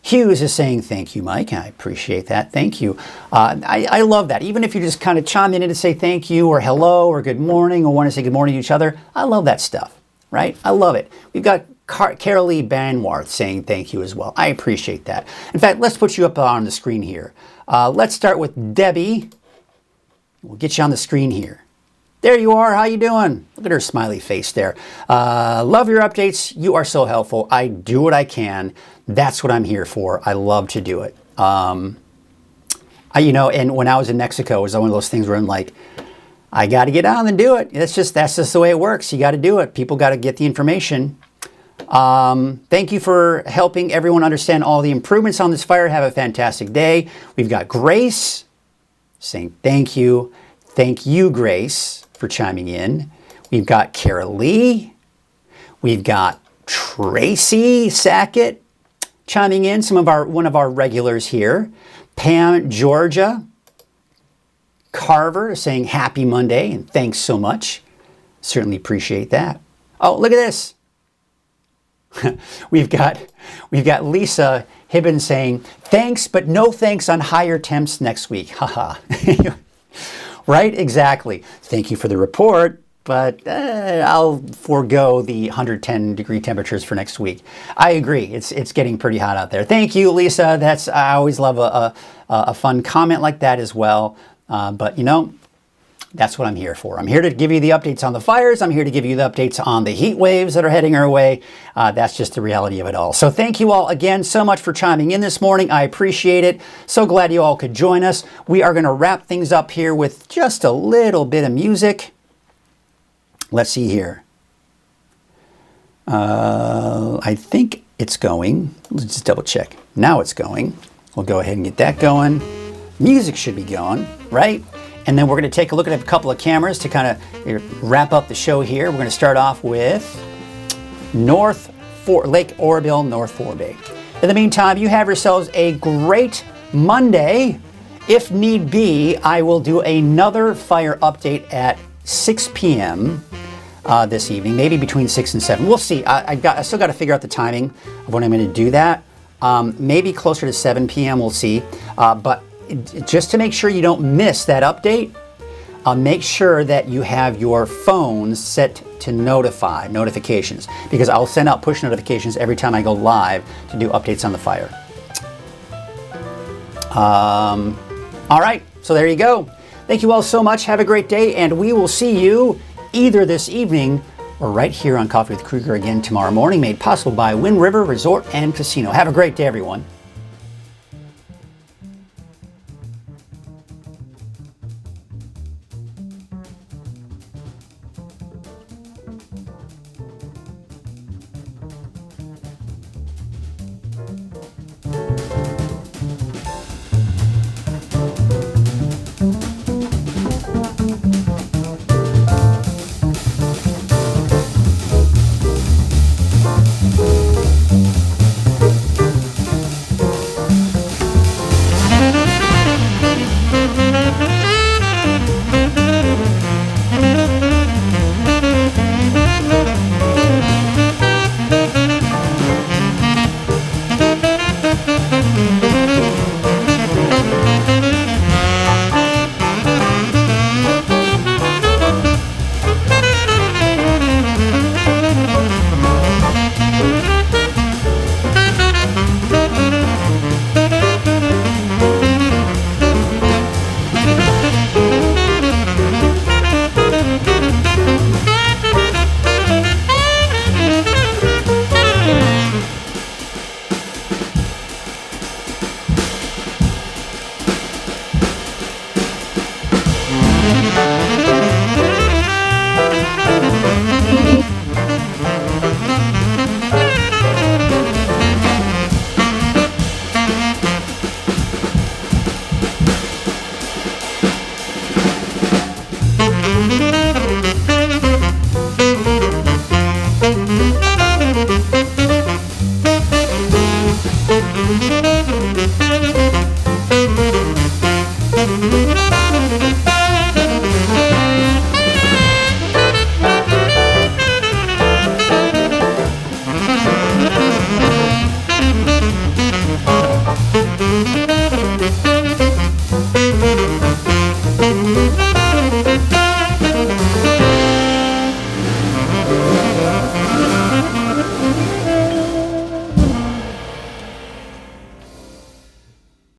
Speaker 2: Hughes is saying thank you, Mike. I appreciate that. Thank you. I love that. Even if you just kind of chime in to say thank you or hello or good morning or want to say good morning to each other, I love that stuff, right? I love it. We've got Carol Lee Banwarth saying thank you as well. I appreciate that. In fact, let's put you up on the screen here. Let's start with Debbie. We'll get you on the screen here. There you are. How you doing? Look at her smiley face there. Love your updates. You are so helpful. I do what I can. That's what I'm here for. I love to do it. And when I was in Mexico, it was one of those things where I'm like, I got to get on and do it. That's just the way it works. You got to do it. People got to get the information. Thank you for helping everyone understand all the improvements on this fire. Have a fantastic day. We've got Grace saying thank you. Thank you, Grace, for chiming in. We've got Carol Lee. We've got Tracy Sackett chiming in, one of our regulars here. Pam Georgia. Carver saying happy Monday and thanks so much. Certainly appreciate that. Oh, look at this. We've got Lisa Hibben saying thanks, but no thanks on higher temps next week. Haha. Right? Exactly. Thank you for the report, but I'll forego the 110-degree temperatures for next week. I agree. It's getting pretty hot out there. Thank you, Lisa. I always love a fun comment like that as well. But that's what I'm here for. I'm here to give you the updates on the fires. I'm here to give you the updates on the heat waves that are heading our way. That's just the reality of it all. So thank you all again so much for chiming in this morning. I appreciate it. So glad you all could join us. We are going to wrap things up here with just a little bit of music. Let's see here. I think it's going. Let's just double check. Now it's going. We'll go ahead and get that going. Music should be going, right? And then we're going to take a look at a couple of cameras to kind of wrap up the show here. We're going to start off with Lake Oroville, North Forebay. In the meantime, you have yourselves a great Monday. If need be, I will do another fire update at 6 p.m. This evening, maybe between 6 and 7. We'll see. I still got to figure out the timing of when I'm going to do that. Maybe closer to 7 p.m. We'll see. But just to make sure you don't miss that update, make sure that you have your phones set to notifications, because I'll send out push notifications every time I go live to do updates on the fire. All right, so there you go. Thank you all so much. Have a great day, and we will see you either this evening or right here on Coffee with Krueger again tomorrow morning, made possible by Wind River Resort and Casino. Have a great day, everyone.